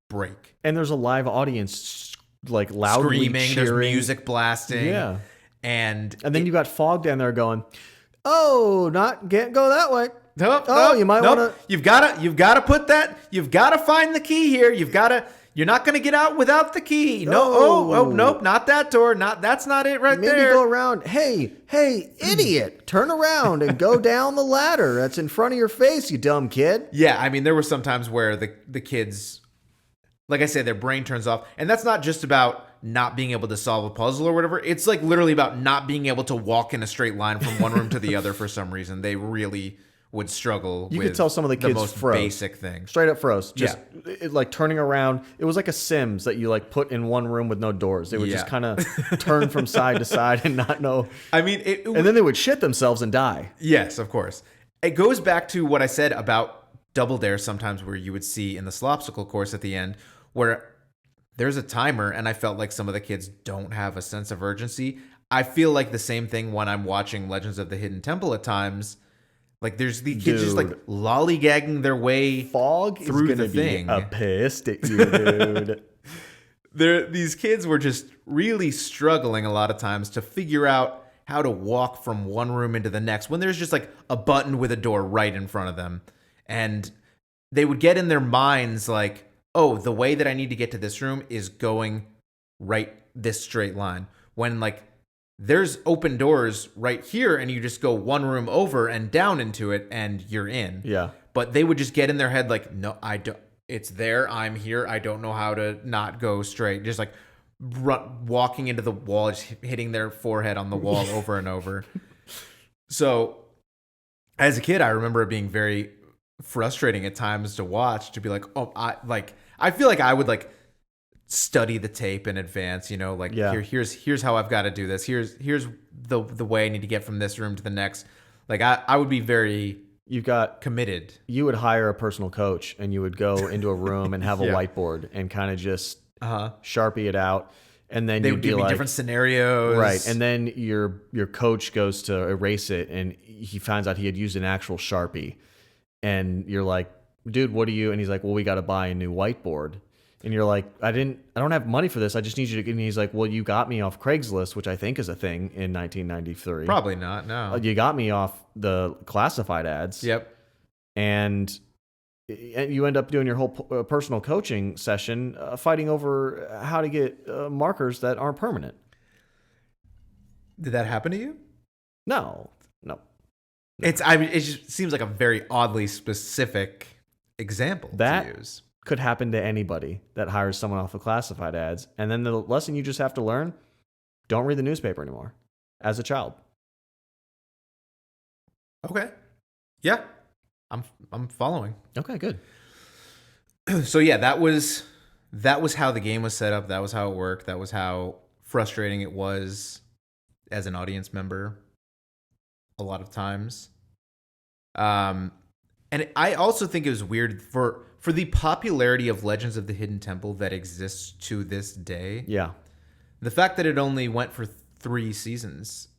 break. And there's a live audience, like loudly Screaming, cheering. there's music blasting. Yeah. And then you got Fog down there going, "Oh, can't go that way. Nope, you might want to. You've got to put that. You've got to find the key here. You're not going to get out without the key. No, nope, not that door. That's not it right there. Maybe go around. Hey, idiot! Turn around and go down the ladder that's in front of your face, you dumb kid." Yeah, I mean, there were some times where the kids, like I said, their brain turns off, and that's not just about not being able to solve a puzzle or whatever. It's like literally about not being able to walk in a straight line from one room to the other for some reason. They really would struggle with could tell some of the kids most froze. basic things. Straight up froze. Just like turning around. It was like a Sims that you like put in one room with no doors. They would just kind of turn from side to side and not know. I mean, and then they would shit themselves and die. Yes, of course. It goes back to what I said about Double Dare sometimes, where you would see in the Slopsicle course at the end where there's a timer, and I felt like some of the kids don't have a sense of urgency. I feel like the same thing when I'm watching Legends of the Hidden Temple at times. Like there's the kids just like lollygagging their way Fog through is the gonna thing. Be pissed at you, dude. These kids were just really struggling a lot of times to figure out how to walk from one room into the next when there's just like a button with a door right in front of them. And they would get in their minds like, oh, the way that I need to get to this room is going right this straight line. When like there's open doors right here and you just go one room over and down into it and you're in. Yeah. But they would just get in their head like, no, I don't. It's there. I'm here. I don't know how to not go straight. Just like walking into the wall, just hitting their forehead on the wall over and over. So as a kid, I remember it being very frustrating at times to watch, to be like, oh, I feel like I would like study the tape in advance, like here's how I've got to do this. Here's the way I need to get from this room to the next. Like I would be very committed. You would hire a personal coach and you would go into a room and have a whiteboard and kind of just Sharpie it out. And then they you'd would be give me like, different scenarios. Right. And then your coach goes to erase it and he finds out he had used an actual Sharpie. And you're like, dude, what do you? And he's like, well, we got to buy a new whiteboard. And you're like, I don't have money for this. I just need you to. And he's like, well, you got me off Craigslist, which I think is a thing in 1993. Probably not. No. You got me off the classified ads. Yep. And you end up doing your whole personal coaching session fighting over how to get markers that aren't permanent. Did that happen to you? No. It just seems like a very oddly specific example to use. Could happen to anybody that hires someone off of classified ads. And then the lesson you just have to learn, don't read the newspaper anymore as a child. Okay. Yeah. I'm following. Okay, good. So yeah, that was how the game was set up. That was how it worked. That was how frustrating it was as an audience member a lot of times. And I also think it was weird for the popularity of Legends of the Hidden Temple that exists to this day. Yeah. The fact that it only went for 3 seasons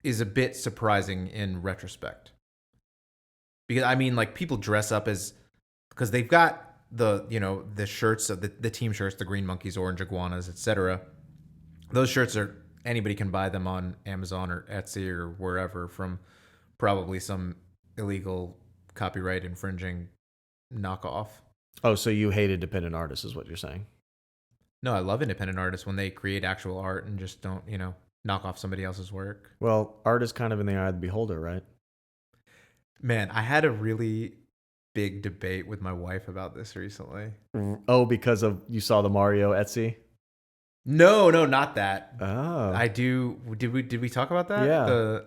is a bit surprising in retrospect. Because I mean, like, people dress up because they've got the shirts of the team shirts, the green monkeys, orange iguanas, etc. Those shirts anybody can buy them on Amazon or Etsy or wherever from probably some illegal copyright infringing knockoff. Oh, so you hate independent artists is what you're saying? No, I love independent artists when they create actual art and just don't, knock off somebody else's work. Well, art is kind of in the eye of the beholder, right? Man, I had a really big debate with my wife about this recently. Oh, because you saw the Mario Etsy? No, not that. Oh. I do. Did we talk about that? Yeah.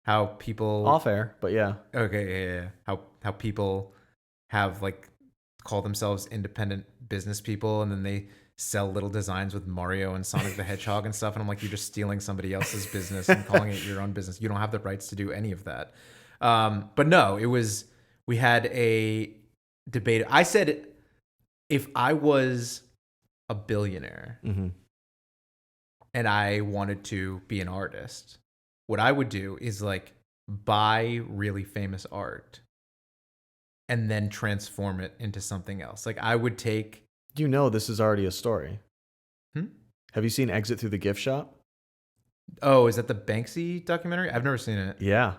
How people off air, but yeah. Okay, yeah. How people have call themselves independent business people, and then they sell little designs with Mario and Sonic the Hedgehog and stuff, and I'm like, you're just stealing somebody else's business and calling it your own business. You don't have the rights to do any of that. But no, we had a debate. I said, if I was a billionaire and I wanted to be an artist, what I would do is buy really famous art and then transform it into something else. Like I would take. You know, this is already a story. Hmm? Have you seen Exit Through the Gift Shop? Oh, is that the Banksy documentary? I've never seen it. Yeah.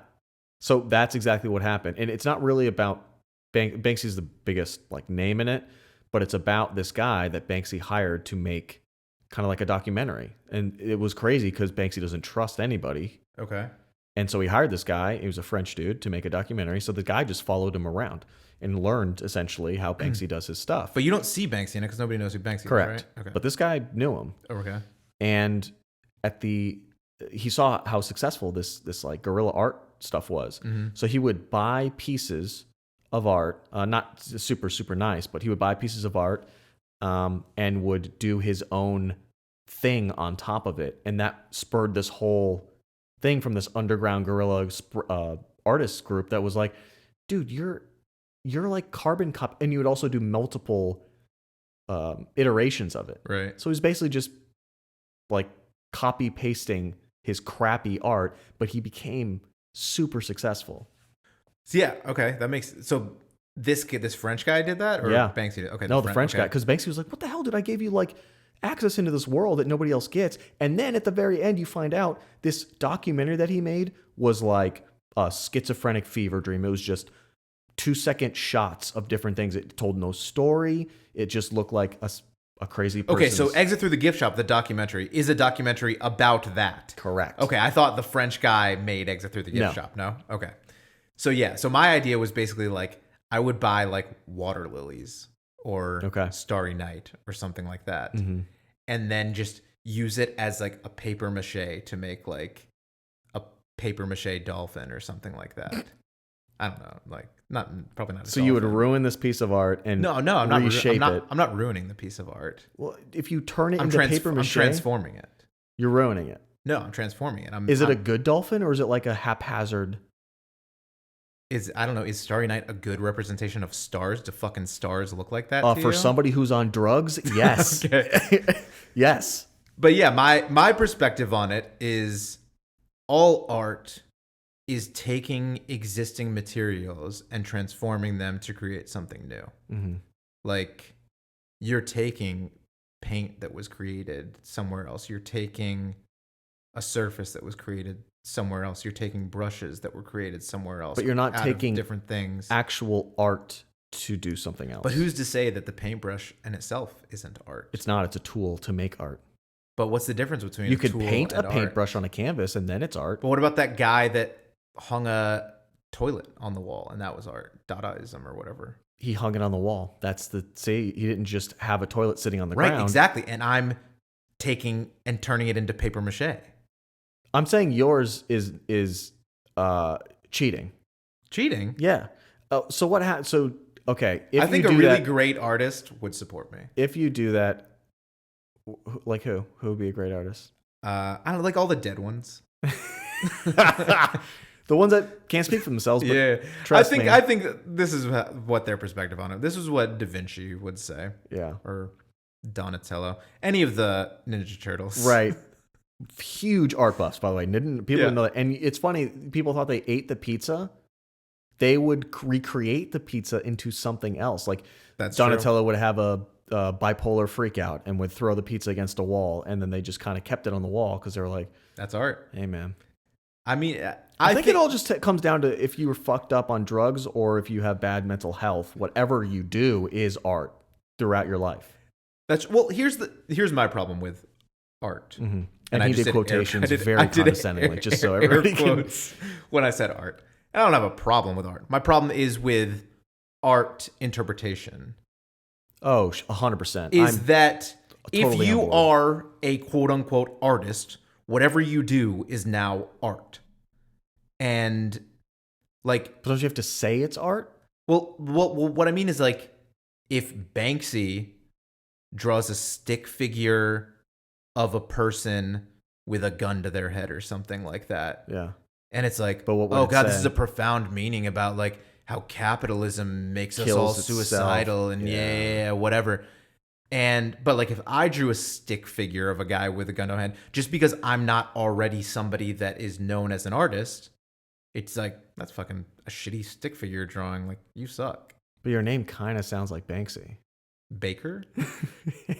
So that's exactly what happened. And it's not really about Banksy's the biggest like name in it, but it's about this guy that Banksy hired to make kind of like a documentary. And it was crazy because Banksy doesn't trust anybody. Okay. And so he hired this guy, he was a French dude, to make a documentary. So the guy just followed him around and learned essentially how Banksy does his stuff. But you don't see Banksy in it because nobody knows who Banksy Correct. is, right? Okay. But this guy knew him. Okay. And he saw how successful this like guerrilla art stuff was. Mm-hmm. So he would buy pieces of art, not super, super nice, but he would buy pieces of art and would do his own thing on top of it. And that spurred this whole thing from this underground guerrilla artist group that was like, dude, you're like carbon copy. And you would also do multiple iterations of it. Right. So he's basically just like copy pasting his crappy art, but he became super successful. So yeah, okay, that makes so. This French guy did that, or Yeah. Banksy did? Okay, No, the French okay. guy, because Banksy was like, "What the hell did I give you like access into this world that nobody else gets?" And then at the very end, you find out this documentary that he made was like a schizophrenic fever dream. It was just 2-second shots of different things. It told no story. It just looked like a crazy person. Okay, so Exit Through the Gift Shop, the documentary, is a documentary about that. Correct. Okay, I thought the French guy made Exit Through the Gift Shop. No? Okay. So yeah, so my idea was basically like I would buy like water lilies or Starry Night or something like that. Mm-hmm. And then just use it as like a paper mache to make like a paper mache dolphin or something like that. I don't know, like probably not. So you would ruin this piece of art and I'm not reshape it. I'm not ruining the piece of art. Well, if you turn it into paper mache, I'm transforming it. You're ruining it. No, I'm transforming it. Is it a good dolphin or is it like a haphazard? I don't know. Is Starry Night a good representation of stars? Do fucking stars look like that? For somebody who's on drugs, yes. Yes. But yeah, my perspective on it is all art is taking existing materials and transforming them to create something new. Mm-hmm. Like you're taking paint that was created somewhere else. You're taking a surface that was created somewhere else. You're taking brushes that were created somewhere else. But you're not taking different things, actual art to do something else. But who's to say that the paintbrush in itself isn't art? It's not. It's a tool to make art. But what's the difference between you a could tool paint and a paintbrush on a canvas and then it's art. But what about that guy that hung a toilet on the wall and that was art? Dadaism or whatever. He hung it on the wall. He didn't just have a toilet sitting on the ground. Right, exactly. And I'm taking and turning it into paper mache. I'm saying yours is cheating. Cheating? Yeah. So what happened? So, okay. I think a really great artist would support me. If you do that, like who? Who would be a great artist? I don't know, like all the dead ones. The ones that can't speak for themselves. But yeah. trust me. I think this is what their perspective on it. This is what Da Vinci would say. Yeah. Or Donatello. Any of the Ninja Turtles. Right. Huge art buffs, by the way. People didn't know that. And it's funny, people thought they ate the pizza. They would recreate the pizza into something else. Like Donatello would have a bipolar freak out and would throw the pizza against a wall, and then they just kind of kept it on the wall because they were like, that's art. Hey, man. I mean, I think it all just comes down to if you were fucked up on drugs or if you have bad mental health, whatever you do is art throughout your life. Here's my problem with art. Mm-hmm. And he did quotations very condescendingly, just so everybody can. When I said art, I don't have a problem with art. My problem is with art interpretation. Oh, 100%. Is that if you are a quote unquote artist, whatever you do is now art. And like, but don't you have to say it's art? Well, what I mean is like, if Banksy draws a stick figure of a person with a gun to their head or something like that. Yeah. And it's like, oh God, this is a profound meaning about like how capitalism makes us all suicidal and whatever. But like if I drew a stick figure of a guy with a gun to head, just because I'm not already somebody that is known as an artist, it's like, that's fucking a shitty stick figure drawing. Like, you suck. But your name kind of sounds like Banksy. Baker? Yeah.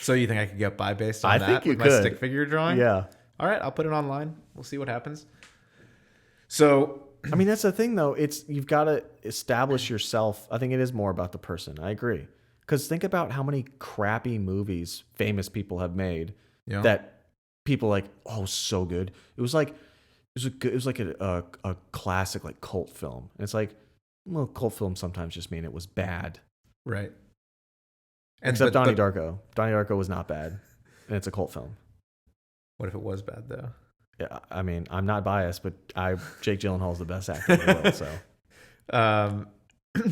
So you think I could get by based on I that think you with my could. stick figure drawing? Yeah. All right, I'll put it online. We'll see what happens. So, I mean, that's the thing, though. You've got to establish yourself. I think it is more about the person. I agree. Because think about how many crappy movies famous people have made that people like, oh, so good. It was like a classic like cult film. And it's like, well, cult films sometimes just mean it was bad. right. Except Donnie Darko. Donnie Darko was not bad, and it's a cult film. What if it was bad though? Yeah, I mean, I'm not biased, but Jake Gyllenhaal's the best actor in the world.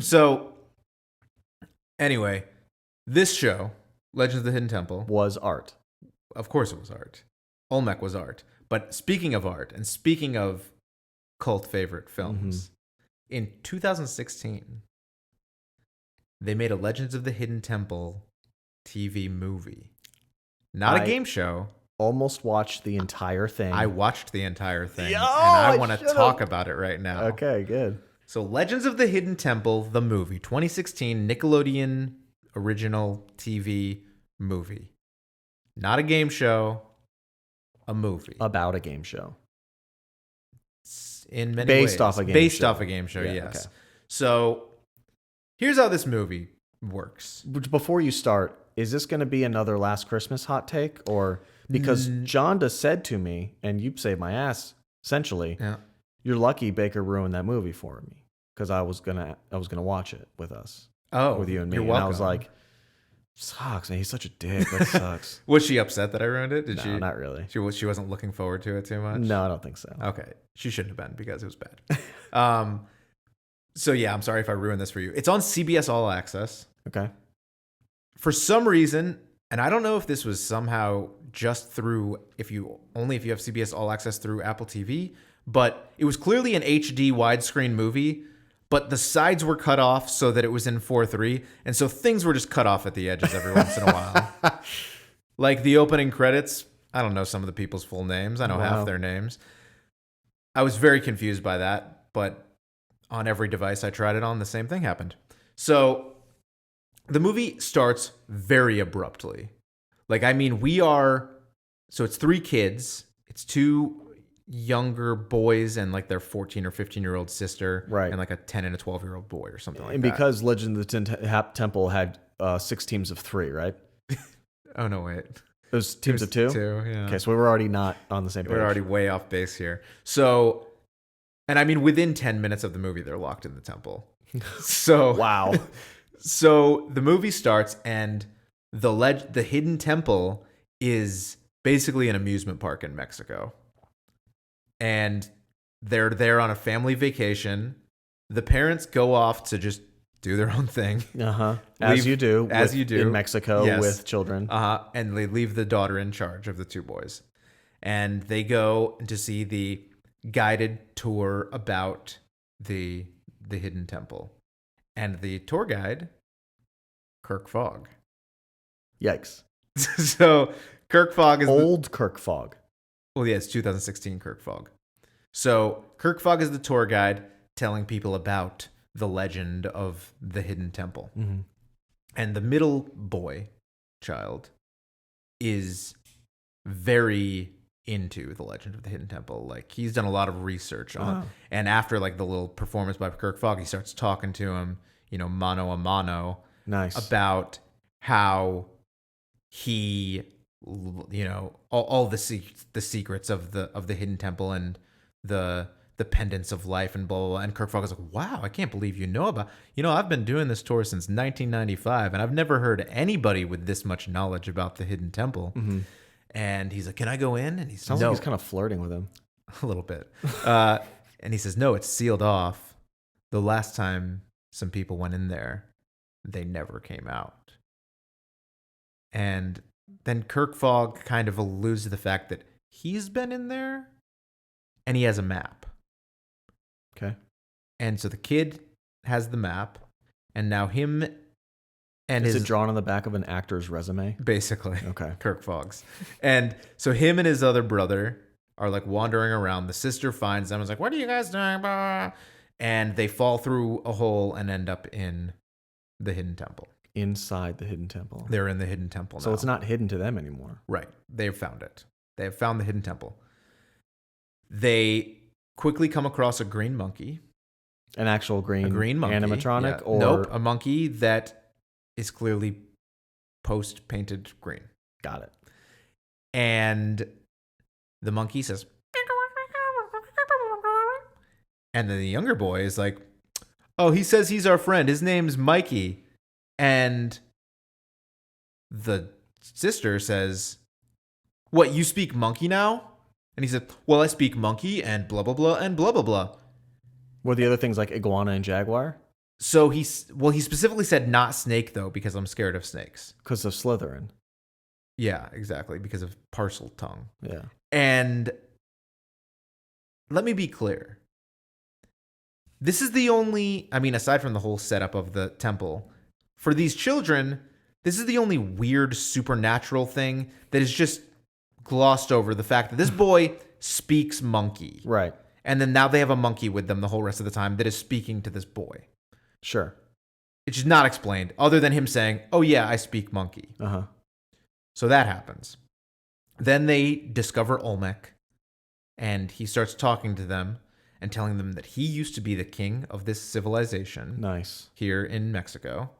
So, so anyway, this show, Legends of the Hidden Temple, was art. Of course, it was art. Olmec was art. But speaking of art, and speaking of cult favorite films, in 2016, they made a Legends of the Hidden Temple TV movie. Not a game show. Almost watched the entire thing. I watched the entire thing, Yo, and I want to should've. talk about it right now. Okay, good. So, Legends of the Hidden Temple, the movie, 2016 Nickelodeon original TV movie. Not a game show, a movie. About a game show. In many ways. Based off a game show. Based off a game show, Yeah, yes. okay. So, here's how this movie works. Before you start, is this going to be another Last Christmas hot take? Or because Jonda said to me, and you saved my ass, essentially, you're lucky Baker ruined that movie for me. Because I was gonna watch it with us. With you and me. You're and welcome. I was like, sucks, man. He's such a dick. That sucks. Was she upset that I ruined it? Did No, she? not really. She wasn't looking forward to it too much? No, I don't think so. Okay. She shouldn't have been because it was bad. So yeah, I'm sorry if I ruined this for you. It's on CBS All Access. Okay. For some reason, and I don't know if this was somehow just through if you have CBS All Access through Apple TV, but it was clearly an HD widescreen movie, but the sides were cut off so that it was in 4:3, and so things were just cut off at the edges every once in a while. Like the opening credits, I don't know some of the people's full names. I know half their names. I was very confused by that, but on every device I tried it on, the same thing happened. So the movie starts very abruptly. Like, I mean, so it's 3 kids. It's 2 younger boys and like their 14 or 15-year-old sister. Right. And like a 10 and a 12-year-old boy or something like that. And because Legend of the Temple had 6 teams of 3, right? Oh, no, wait. It was teams of 2? 2, yeah. Okay, so we were already not on the same page. We're already way off base here. So, and I mean, within 10 minutes of the movie, they're locked in the temple. So, wow. So the movie starts, and the hidden temple is basically an amusement park in Mexico. And they're there on a family vacation. The parents go off to just do their own thing. As you do in Mexico. Yes. With children. And they leave the daughter in charge of the 2 boys. And they go to see the guided tour about the hidden temple. And the tour guide, Kirk Fogg. Yikes. So Kirk Fogg is old Kirk Fogg. Well, yeah, it's 2016 Kirk Fogg. So Kirk Fogg is the tour guide telling people about the legend of the hidden temple. Mm-hmm. And the middle child, is very into the legend of the hidden temple. Like, he's done a lot of research on it. And after like the little performance by Kirk Fogg, he starts talking to him, mano a mano. Nice. About how he, all the secrets of the hidden temple and the pendants of life and blah, blah, blah. And Kirk Fogg is like, wow, I can't believe you know about, I've been doing this tour since 1995 and I've never heard anybody with this much knowledge about the hidden temple. Mm-hmm. And he's like, can I go in? And he says, sounds no. like he's kind of flirting with him. A little bit. And he says, no, it's sealed off. The last time some people went in there, they never came out. And then Kirk Fogg kind of alludes to the fact that he's been in there and he has a map. Okay. And so the kid has the map, and now him and is it drawn on the back of an actor's resume? Basically. Okay. Kirk Fogg's. And so him and his other brother are like wandering around. The sister finds them and is like, what are you guys doing? And they fall through a hole and end up in the hidden temple. Inside the hidden temple. They're in the hidden temple now. So it's not hidden to them anymore. Right. They've found it. They have found the hidden temple. They quickly come across a green monkey. An actual green monkey. Animatronic? Yeah. Or Nope, a monkey that is clearly post-painted green. Got it. And the monkey says, and then the younger boy is like, oh, he says he's our friend. His name's Mikey. And the sister says, what, you speak monkey now? And he said, well, I speak monkey and blah, blah, blah, and blah, blah, blah. Were the other things like iguana and jaguar? So he specifically said not snake, though, because I'm scared of snakes. Because of Slytherin. Yeah, exactly, because of parcel tongue. Yeah. And let me be clear. This is the only, I mean, aside from the whole setup of the temple, for these children, this is the only weird supernatural thing that is just glossed over, the fact that this boy speaks monkey. Right. And then now they have a monkey with them the whole rest of the time that is speaking to this boy. Sure. It's just not explained, other than him saying, oh yeah, I speak monkey. Uh-huh. So that happens. Then they discover Olmec, and he starts talking to them and telling them that he used to be the king of this civilization. Nice. Here in Mexico.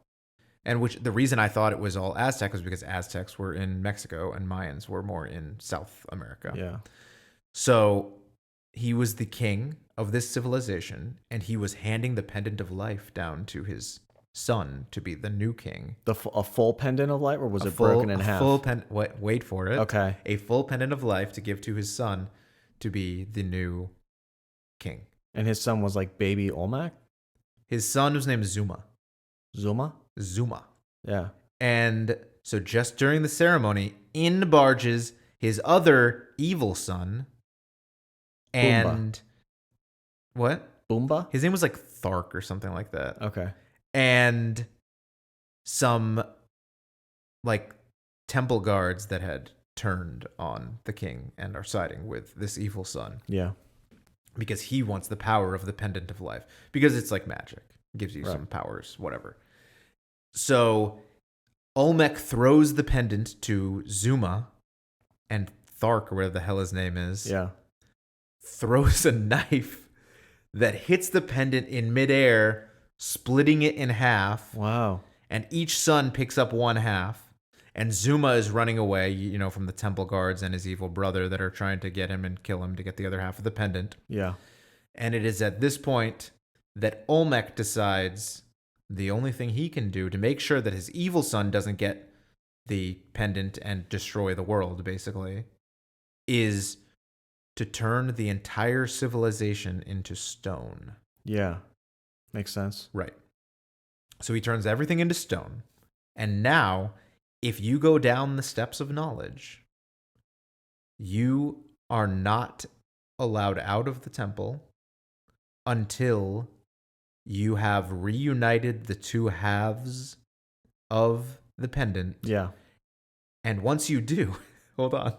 And which the reason I thought it was all Aztec was because Aztecs were in Mexico and Mayans were more in South America. Yeah. So he was the king of this civilization, and he was handing the Pendant of Life down to his son to be the new king. A full Pendant of Life, or was it broken in half? Wait for it. Okay. A full Pendant of Life to give to his son to be the new king. And his son was like baby Olmec? His son was named Zuma. Zuma? Zuma. Yeah. And so just during the ceremony, in barges his other evil son. And Boomba. What? Boomba? His name was like Thark or something like that. Okay. And some like temple guards that had turned on the king and are siding with this evil son. Yeah. Because he wants the power of the Pendant of Life. Because it's like magic. It gives you some powers, whatever. So Olmec throws the pendant to Zuma, and Thark, or whatever the hell his name is, throws a knife that hits the pendant in midair, splitting it in half. Wow. And each son picks up one half. And Zuma is running away, you know, from the temple guards and his evil brother that are trying to get him and kill him to get the other half of the pendant. Yeah. And it is at this point that Olmec decides the only thing he can do to make sure that his evil son doesn't get the pendant and destroy the world, basically, is to turn the entire civilization into stone. Yeah. Makes sense. Right. So he turns everything into stone. And now, if you go down the steps of knowledge, you are not allowed out of the temple until you have reunited the two halves of the pendant. Yeah. And once you do, hold on.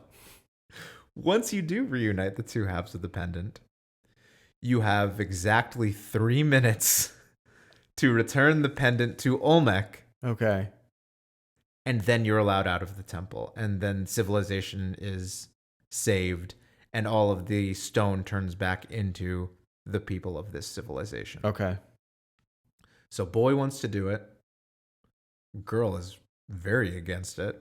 Once you do reunite the two halves of the pendant, you have exactly 3 minutes to return the pendant to Olmec. Okay. And then you're allowed out of the temple. And then civilization is saved. And all of the stone turns back into the people of this civilization. Okay. So boy wants to do it. Girl is very against it.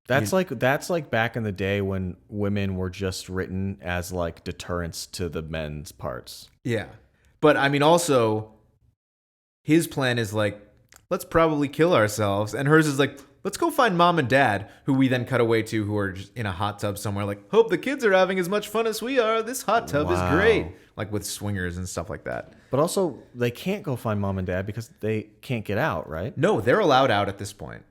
That's like back in the day when women were just written as like deterrents to the men's parts. Yeah. But I mean, also, his plan is like, let's probably kill ourselves. And hers is like, let's go find mom and dad, who we then cut away to, who are just in a hot tub somewhere. Like, hope the kids are having as much fun as we are. This hot tub is great. Like with swingers and stuff like that. But also, they can't go find mom and dad because they can't get out, right? No, they're allowed out at this point.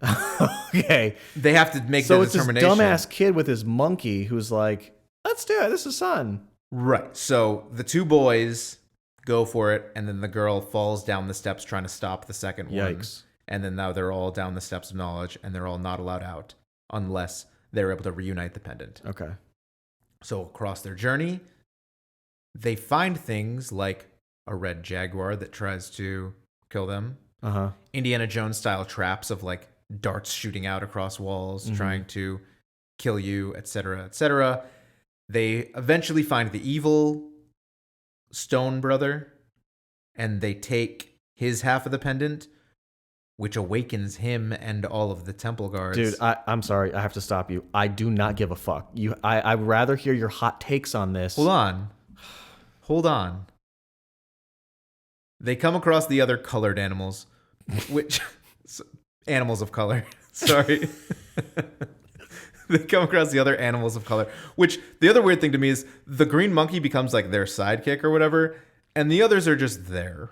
Okay. They have to make the determination. So it's this dumbass kid with his monkey who's like, let's do it. This is fun. Right. So the two boys go for it, and then the girl falls down the steps trying to stop the second one. Yikes. And then now they're all down the steps of knowledge, and they're all not allowed out unless they're able to reunite the pendant. Okay. So across their journey, they find things like a red jaguar that tries to kill them, Indiana Jones style traps of like darts shooting out across walls, trying to kill you, etc., etc. They eventually find the evil stone brother, and they take his half of the pendant, which awakens him and all of the temple guards. Dude, I'm sorry. I have to stop you. I do not give a fuck. I'd rather hear your hot takes on this. Hold on. They come across the other colored animals, which... animals of color. Sorry. They come across the other animals of color, which the other weird thing to me is the green monkey becomes like their sidekick or whatever, and the others are just there.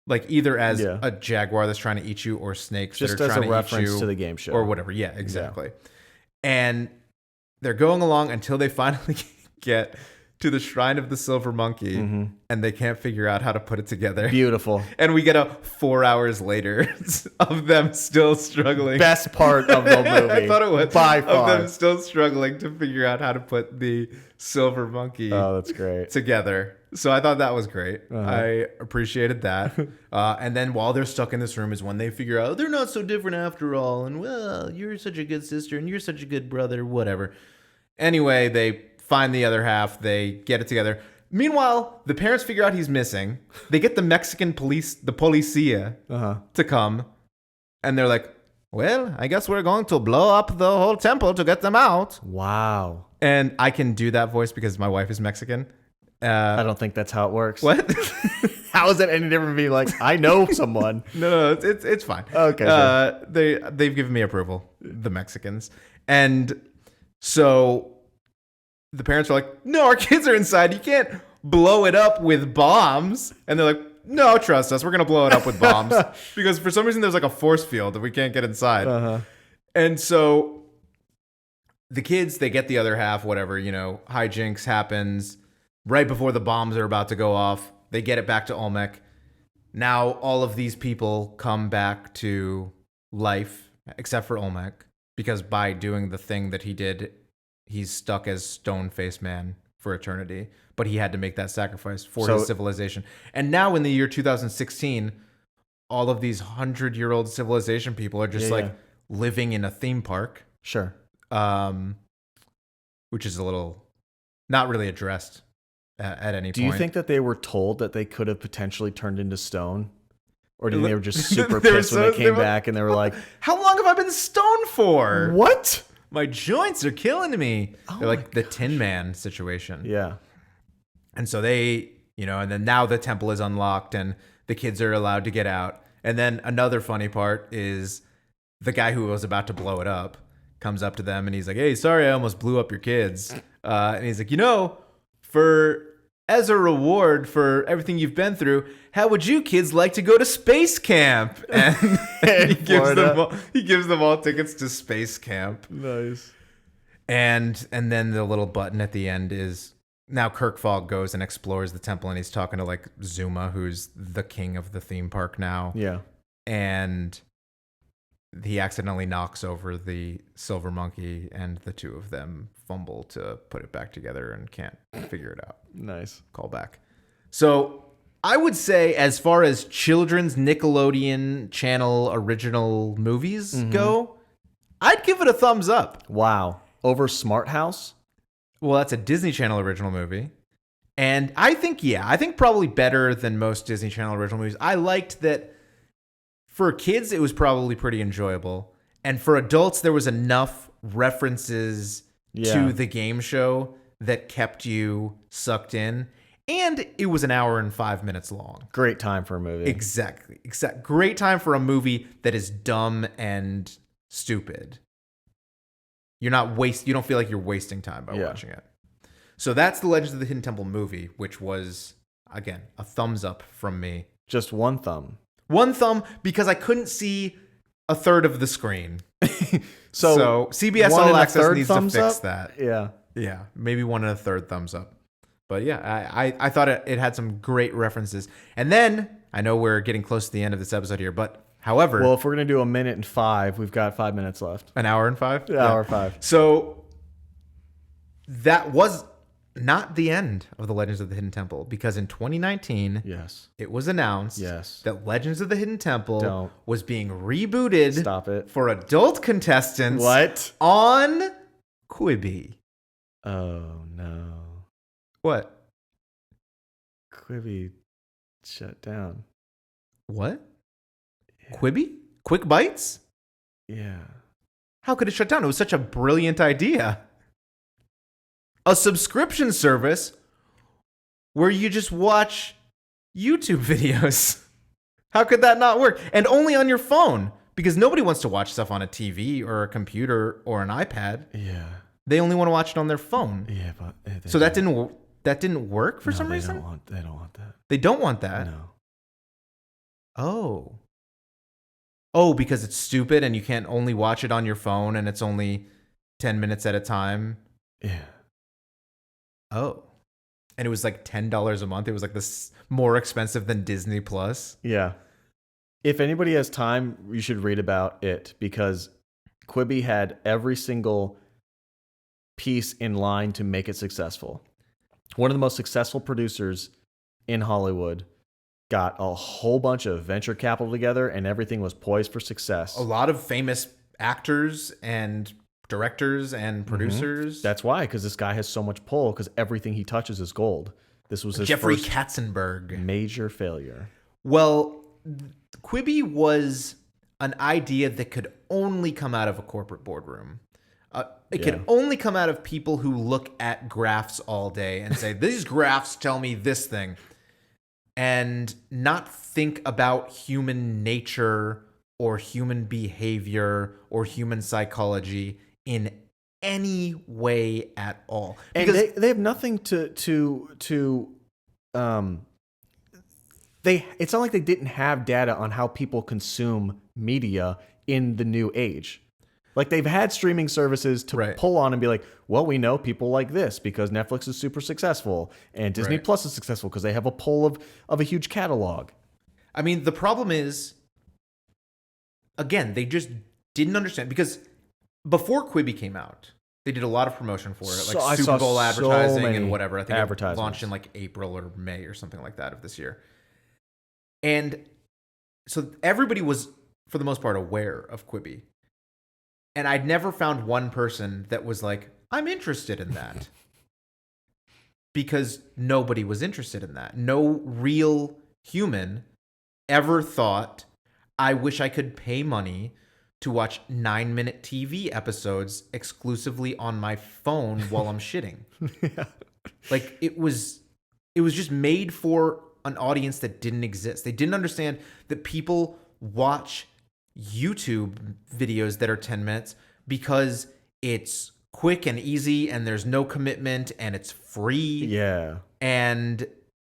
Like either as a jaguar that's trying to eat you or snakes just that are trying to eat you. Just as a reference to the game show. Or whatever. Yeah, exactly. Yeah. And they're going along until they finally get to the Shrine of the Silver Monkey, and they can't figure out how to put it together. Beautiful. And we get a 4 hours later of them still struggling. Best part of the movie. I thought it was. By far. Of them still struggling to figure out how to put the Silver Monkey that's great. together. So I thought that was great. I appreciated that. And then while they're stuck in this room is when they figure out they're not so different after all. And well, you're such a good sister and you're such a good brother, whatever. Anyway, they find the other half. They get it together. Meanwhile, the parents figure out he's missing. They get the Mexican police, the policia, to come. And they're like, well, I guess we're going to blow up the whole temple to get them out. Wow. And I can do that voice because my wife is Mexican. I don't think that's how it works. What? How is that any different from being like, I know someone? No, it's fine. Okay. Sure. They've given me approval, the Mexicans. And so the parents are like, no, our kids are inside. You can't blow it up with bombs. And they're like, no, trust us. We're going to blow it up with bombs. Because for some reason, there's like a force field that we can't get inside. And so the kids, they get the other half, whatever, hijinks happens. Right before the bombs are about to go off, they get it back to Olmec. Now all of these people come back to life, except for Olmec. Because by doing the thing that he did, he's stuck as Stone-Faced Man for eternity. But he had to make that sacrifice for his civilization. And now in the year 2016, all of these 100-year-old civilization people are just living in a theme park. Sure. Which is a little not really addressed at any point. Do you think that they were told that they could have potentially turned into stone? Or do you think they were just super pissed when they came back and they were like, how long have I been stoned for? What? My joints are killing me. They're like the Tin Man situation. Yeah. And so they, and then now the temple is unlocked and the kids are allowed to get out. And then another funny part is the guy who was about to blow it up comes up to them and he's like, hey, sorry, I almost blew up your kids. And he's like, as a reward for everything you've been through, how would you kids like to go to space camp? And he gives them all tickets to space camp. Nice. And then the little button at the end is now Kirk Fogg goes and explores the temple and he's talking to like Zuma, who's the king of the theme park now. Yeah. And he accidentally knocks over the silver monkey and the two of them fumble to put it back together and can't figure it out. Nice. Call back. So I would say as far as children's Nickelodeon channel original movies go, I'd give it a thumbs up. Wow. Over Smart House? Well, that's a Disney Channel original movie. And I think probably better than most Disney Channel original movies. I liked that for kids, it was probably pretty enjoyable. And for adults, there was enough references to the game show that kept you sucked in. And it was an hour and 5 minutes long. Great time for a movie. Exactly. Great time for a movie that is dumb and stupid. You don't feel like you're wasting time by watching it. So that's the Legends of the Hidden Temple movie, which was, again, a thumbs up from me. Just one thumb. One thumb because I couldn't see a third of the screen. so CBS All Access needs to fix up? that. Yeah. Yeah. Maybe 1 1/3 thumbs up. But yeah, I thought it had some great references. And then, I know we're getting close to the end of this episode here, but however... Well, if we're going to do 1 minute and 5, we've got 5 minutes left. An hour and 5? Yeah. Hour 5. So that was not the end of the Legends of the Hidden Temple, because in 2019, Yes. it was announced that Legends of the Hidden Temple was being rebooted. Stop it. For adult contestants. What? On Quibi. Oh, no. What? Quibi shut down. What? Yeah. Quibi? Quick Bites? Yeah. How could it shut down? It was such a brilliant idea. A subscription service where you just watch YouTube videos. How could that not work? And only on your phone, because nobody wants to watch stuff on a TV or a computer or an iPad. Yeah. They only want to watch it on their phone. Yeah, but so that didn't work for some reason? They don't want that. They don't want that? No. Oh, because it's stupid and you can't only watch it on your phone and it's only 10 minutes at a time? Yeah. Oh. And it was like $10 a month. It was like this more expensive than Disney Plus. Yeah. If anybody has time, you should read about it, because Quibi had every single piece in line to make it successful. One of the most successful producers in Hollywood got a whole bunch of venture capital together, and everything was poised for success. A lot of famous actors and directors and producers. Mm-hmm. That's why, because this guy has so much pull, because everything he touches is gold. This was his Jeffrey first Katzenberg. Major failure. Well, Quibi was an idea that could only come out of a corporate boardroom. It can only come out of people who look at graphs all day and say, these graphs tell me this thing, and not think about human nature or human behavior or human psychology in any way at all. Because and they have nothing it's not like they didn't have data on how people consume media in the new age. Like, they've had streaming services to pull on and be like, well, we know people like this because Netflix is super successful and Disney Plus is successful because they have a pull of a huge catalog. I mean, the problem is, again, they just didn't understand, because before Quibi came out, they did a lot of promotion for it, like Super Bowl advertising and whatever. I think it launched in like April or May or something like that of this year. And so everybody was, for the most part, aware of Quibi. And I'd never found one person that was like, I'm interested in that. Because nobody was interested in that. No real human ever thought, I wish I could pay money to watch 9-minute TV episodes exclusively on my phone while I'm shitting. Yeah. Like, it was just made for an audience that didn't exist. They didn't understand that people watch YouTube videos that are 10 minutes because it's quick and easy and there's no commitment and it's free. Yeah. And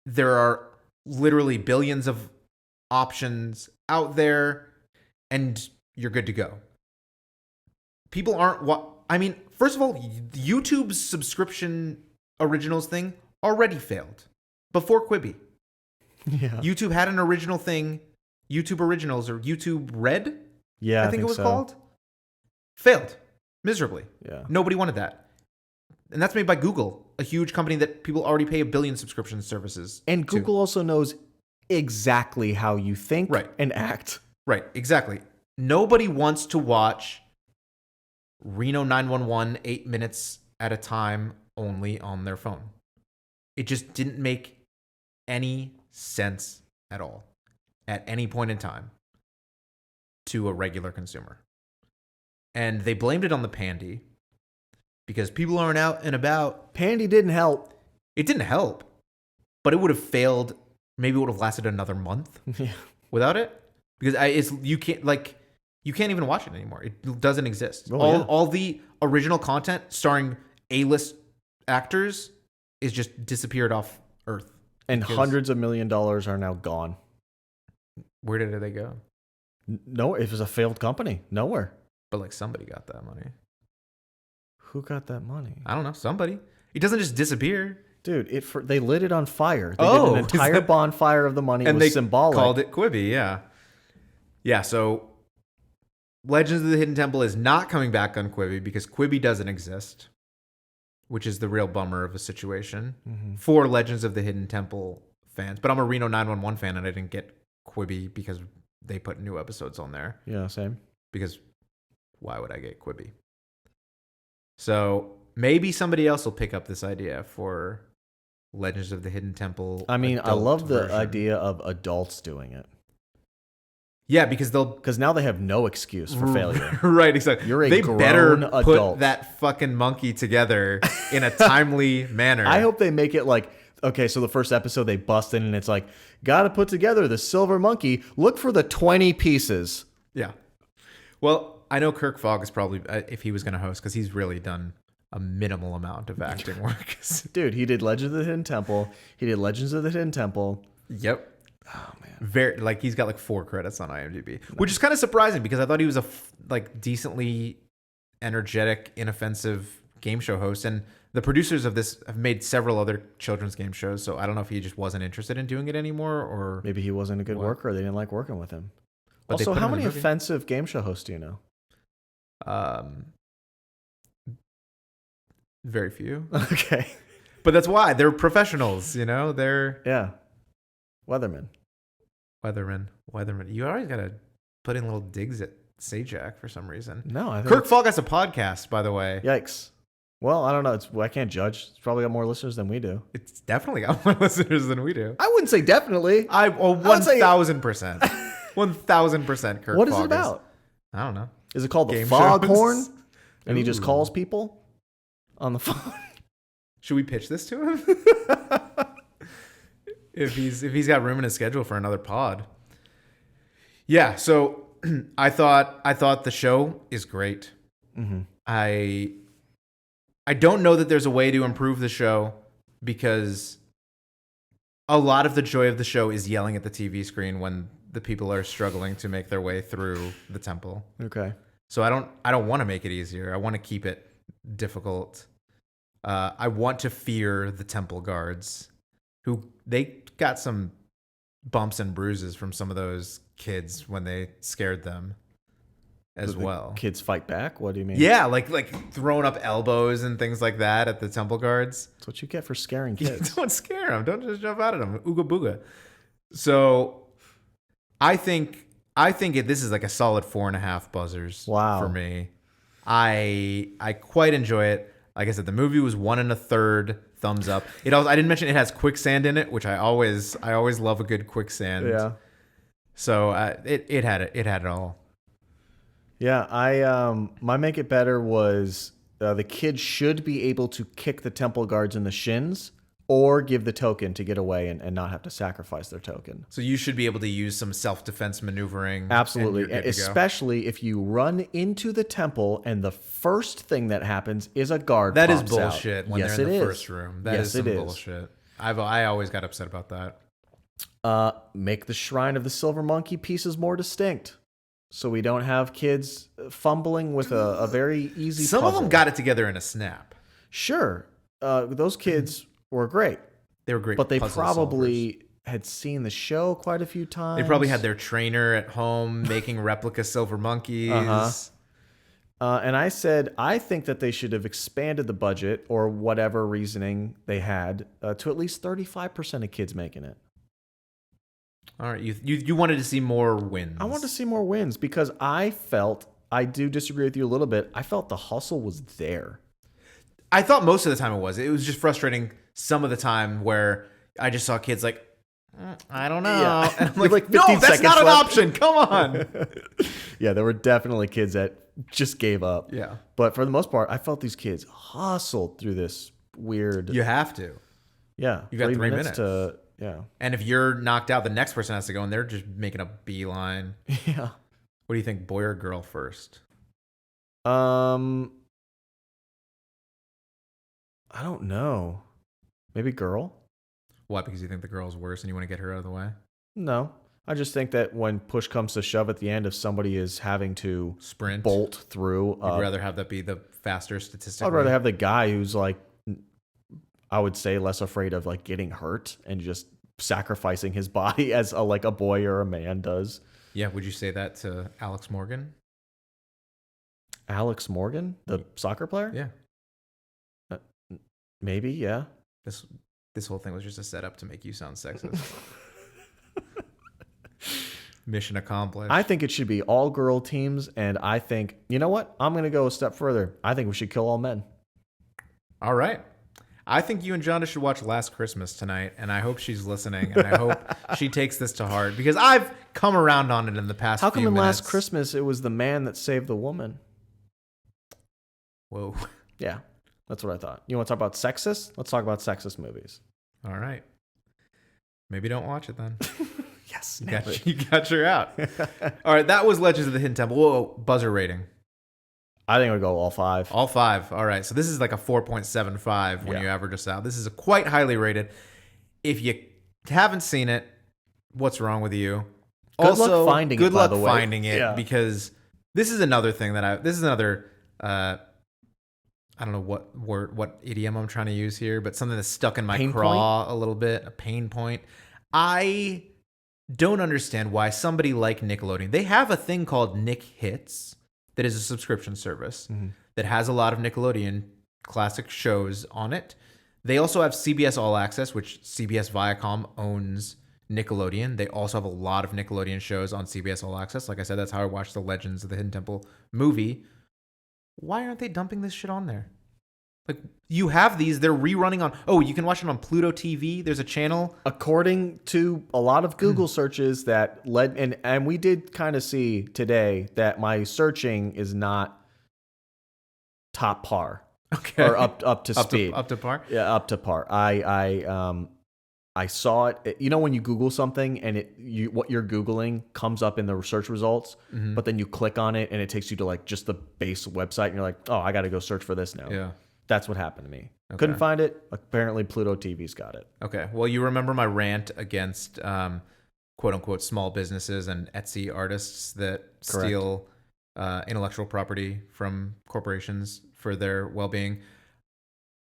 there are literally billions of options out there and you're good to go. People aren't first of all, YouTube's subscription originals thing already failed before Quibi. Yeah. YouTube had an original thing, YouTube Originals, or YouTube Red, I think it was called. Failed miserably. Yeah. Nobody wanted that. And that's made by Google, a huge company that people already pay $1 billion subscription services And to. Google also knows exactly how you think and act. Right, exactly. Nobody wants to watch Reno 911 8 minutes at a time only on their phone. It just didn't make any sense at all at any point in time to a regular consumer. And they blamed it on the Pandy because people aren't out and about. Pandy didn't help. It didn't help, but it would have failed. Maybe it would have lasted another month without it, because you can't even watch it anymore. It doesn't exist. All the original content starring A-list actors is just disappeared off Earth. And hundreds of $1 million are now gone. Where did they go? No, it was a failed company. Nowhere. But like, somebody got that money. Who got that money? I don't know. Somebody. It doesn't just disappear. Dude, they lit it on fire. They did an entire bonfire of the money. And it was symbolic. Called it Quibi, yeah. Yeah, so Legends of the Hidden Temple is not coming back on Quibi because Quibi doesn't exist. which is the real bummer of a situation for Legends of the Hidden Temple fans. But I'm a Reno 911 fan, and I didn't get Quibi because they put new episodes on there. Yeah, same. Because why would I get Quibi? So maybe somebody else will pick up this idea for Legends of the Hidden Temple. I mean, I love the version. idea of adults doing it. Yeah, because now they have no excuse for failure. Right, exactly. You're a they grown better adult. Put that fucking monkey together in a timely manner. I hope they make it like, okay, so the first episode they bust in and it's like, gotta put together the silver monkey. Look for the 20 pieces. Yeah. Well, I know Kirk Fogg is probably, if he was going to host, because he's really done a minimal amount of acting work. Dude, he did Legends of the Hidden Temple. He did Legends of the Hidden Temple. Yep. Oh, man. He's got like 4 credits on IMDb, which is kind of surprising because I thought he was a decently energetic, inoffensive game show host. And the producers of this have made several other children's game shows. So I don't know if he just wasn't interested in doing it anymore, or maybe he wasn't a good worker. They didn't like working with him. But also, how many offensive game show hosts do you know? Very few. Okay. But that's why they're professionals, they're Weatherman. You always got to put in little digs at Sajak for some reason. No, I think Kirk Fogg has a podcast, by the way. Yikes. Well, I don't know. I can't judge. It's probably got more listeners than we do. It's definitely got more listeners than we do. I wouldn't say definitely. 1,000%. 1,000% Kirk Fogg. What is it about? I don't know. Is it called the Game Foghorn? shows? And he just calls people on the phone? Should we pitch this to him? if he's got room in his schedule for another pod. Yeah, so I thought the show is great. Mm-hmm. I don't know that there's a way to improve the show because a lot of the joy of the show is yelling at the TV screen when the people are struggling to make their way through the temple. Okay. So I don't want to make it easier. I want to keep it difficult. I want to fear the temple guards, who they got some bumps and bruises from some of those kids when they scared them as well. Kids fight back? What do you mean? Yeah, like throwing up elbows and things like that at the temple guards. That's what you get for scaring kids. Don't scare them. Don't just jump out at them. Ooga booga. So I think this is like a solid 4.5 buzzers. Wow. For me. I quite enjoy it. Like I said, the movie was 1 1/3 thumbs up. I didn't mention it has quicksand in it, which I always love a good quicksand. Yeah. So it had it all. Yeah, my make it better was the kids should be able to kick the temple guards in the shins or give the token to get away and not have to sacrifice their token. So you should be able to use some self-defense maneuvering. Absolutely, especially if you run into the temple and the first thing that happens is a guard That is pops bullshit out. when Yes, they're in it the is. first room. That is some bullshit. I always got upset about that. Make the Shrine of the Silver Monkey pieces more distinct, so we don't have kids fumbling with a very easy Some puzzle. of them got it together in a snap. Sure, those kids were great. They were great, but they puzzle probably solvers. had seen the show quite a few times. They probably had their trainer at home making replica silver monkeys. And I said, I think that they should have expanded the budget or whatever reasoning they had to at least 35% of kids making it. All right, you wanted to see more wins. I wanted to see more wins because I do disagree with you a little bit. I felt the hustle was there. I thought most of the time it was. It was just frustrating some of the time where I just saw kids like, I don't know. Yeah. And I'm like no, 15 that's seconds not an left. option. Come on. Yeah, there were definitely kids that just gave up. Yeah. But for the most part, I felt these kids hustled through this weird. You have to. Yeah. You got 3 minutes. Yeah. And if you're knocked out, the next person has to go, and they're just making a beeline. Yeah. What do you think, boy or girl first? I don't know. Maybe girl? What, because you think the girl's worse and you want to get her out of the way? No. I just think that when push comes to shove at the end, if somebody is having to sprint, bolt through. You'd rather have that be the faster statistically? I'd rather have the guy who's like, I would say, less afraid of like getting hurt and just sacrificing his body as a boy or a man does. Yeah, would you say that to Alex Morgan? Alex Morgan, the soccer player? Yeah. Maybe, yeah. This whole thing was just a setup to make you sound sexist. Mission accomplished. I think it should be all girl teams, and I think, you know what? I'm going to go a step further. I think we should kill all men. All right. I think you and Jonda should watch Last Christmas tonight, and I hope she's listening, and I hope she takes this to heart, because I've come around on it in the past few minutes. How come in Last Christmas it was the man that saved the woman? Whoa. Yeah, that's what I thought. You want to talk about sexist? Let's talk about sexist movies. All right. Maybe don't watch it then. Yes. You got your out. All right, that was Legends of the Hidden Temple. Whoa, buzzer rating. I think I would go all 5. All 5. All right, so this is like a 4.75 when you average this out. This is quite highly rated. If you haven't seen it, what's wrong with you? Good luck finding it, by the way. Finding it, because this is another thing this is another, I don't know what idiom I'm trying to use here, but something that's stuck in my craw a little bit, a pain point. I don't understand why somebody like Nickelodeon, they have a thing called Nick Hits that is a subscription service that has a lot of Nickelodeon classic shows on it. They also have CBS All Access, which CBS Viacom owns Nickelodeon. They also have a lot of Nickelodeon shows on CBS All Access. Like I said, that's how I watched the Legends of the Hidden Temple movie. Why aren't they dumping this shit on there? Like, you have these, they're rerunning on, you can watch it on Pluto TV. There's a channel. According to a lot of Google searches that led, and we did kind of see today that my searching is not top par. Okay. Or up to speed. Up to par? Yeah, up to par. I saw it. You know when you Google something and what you're Googling comes up in the search results, but then you click on it and it takes you to like just the base website and you're like, oh, I got to go search for this now. Yeah. That's what happened to me. Okay. Couldn't find it. Apparently Pluto TV's got it. Okay. Well, you remember my rant against quote unquote small businesses and Etsy artists that steal intellectual property from corporations for their well-being.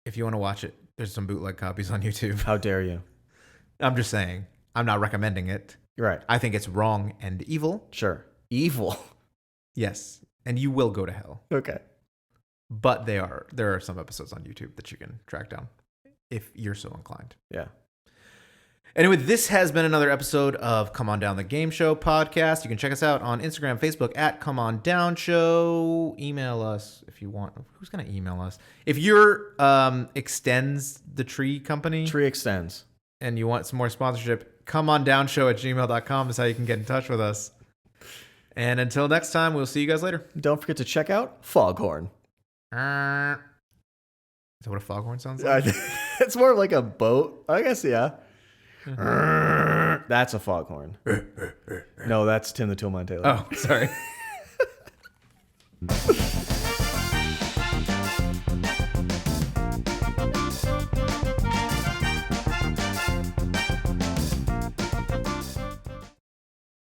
If you want to watch it, there's some bootleg copies on YouTube. How dare you? I'm just saying. I'm not recommending it. You're right. I think it's wrong and evil. Sure. Evil. Yes. And you will go to hell. Okay. But there are some episodes on YouTube that you can track down if you're so inclined. Yeah. Anyway, this has been another episode of Come On Down the Game Show podcast. You can check us out on Instagram, Facebook at Come On Down Show. Email us if you want. Who's going to email us? If you're Extends the Tree Company. Tree Extends. And you want some more sponsorship, comeondownshow@gmail.com is how you can get in touch with us. And until next time, we'll see you guys later. Don't forget to check out Foghorn. Is that what a foghorn sounds like? It's more like a boat. I guess, yeah. That's a foghorn. No, that's Tim the Toolman Taylor. Oh, sorry.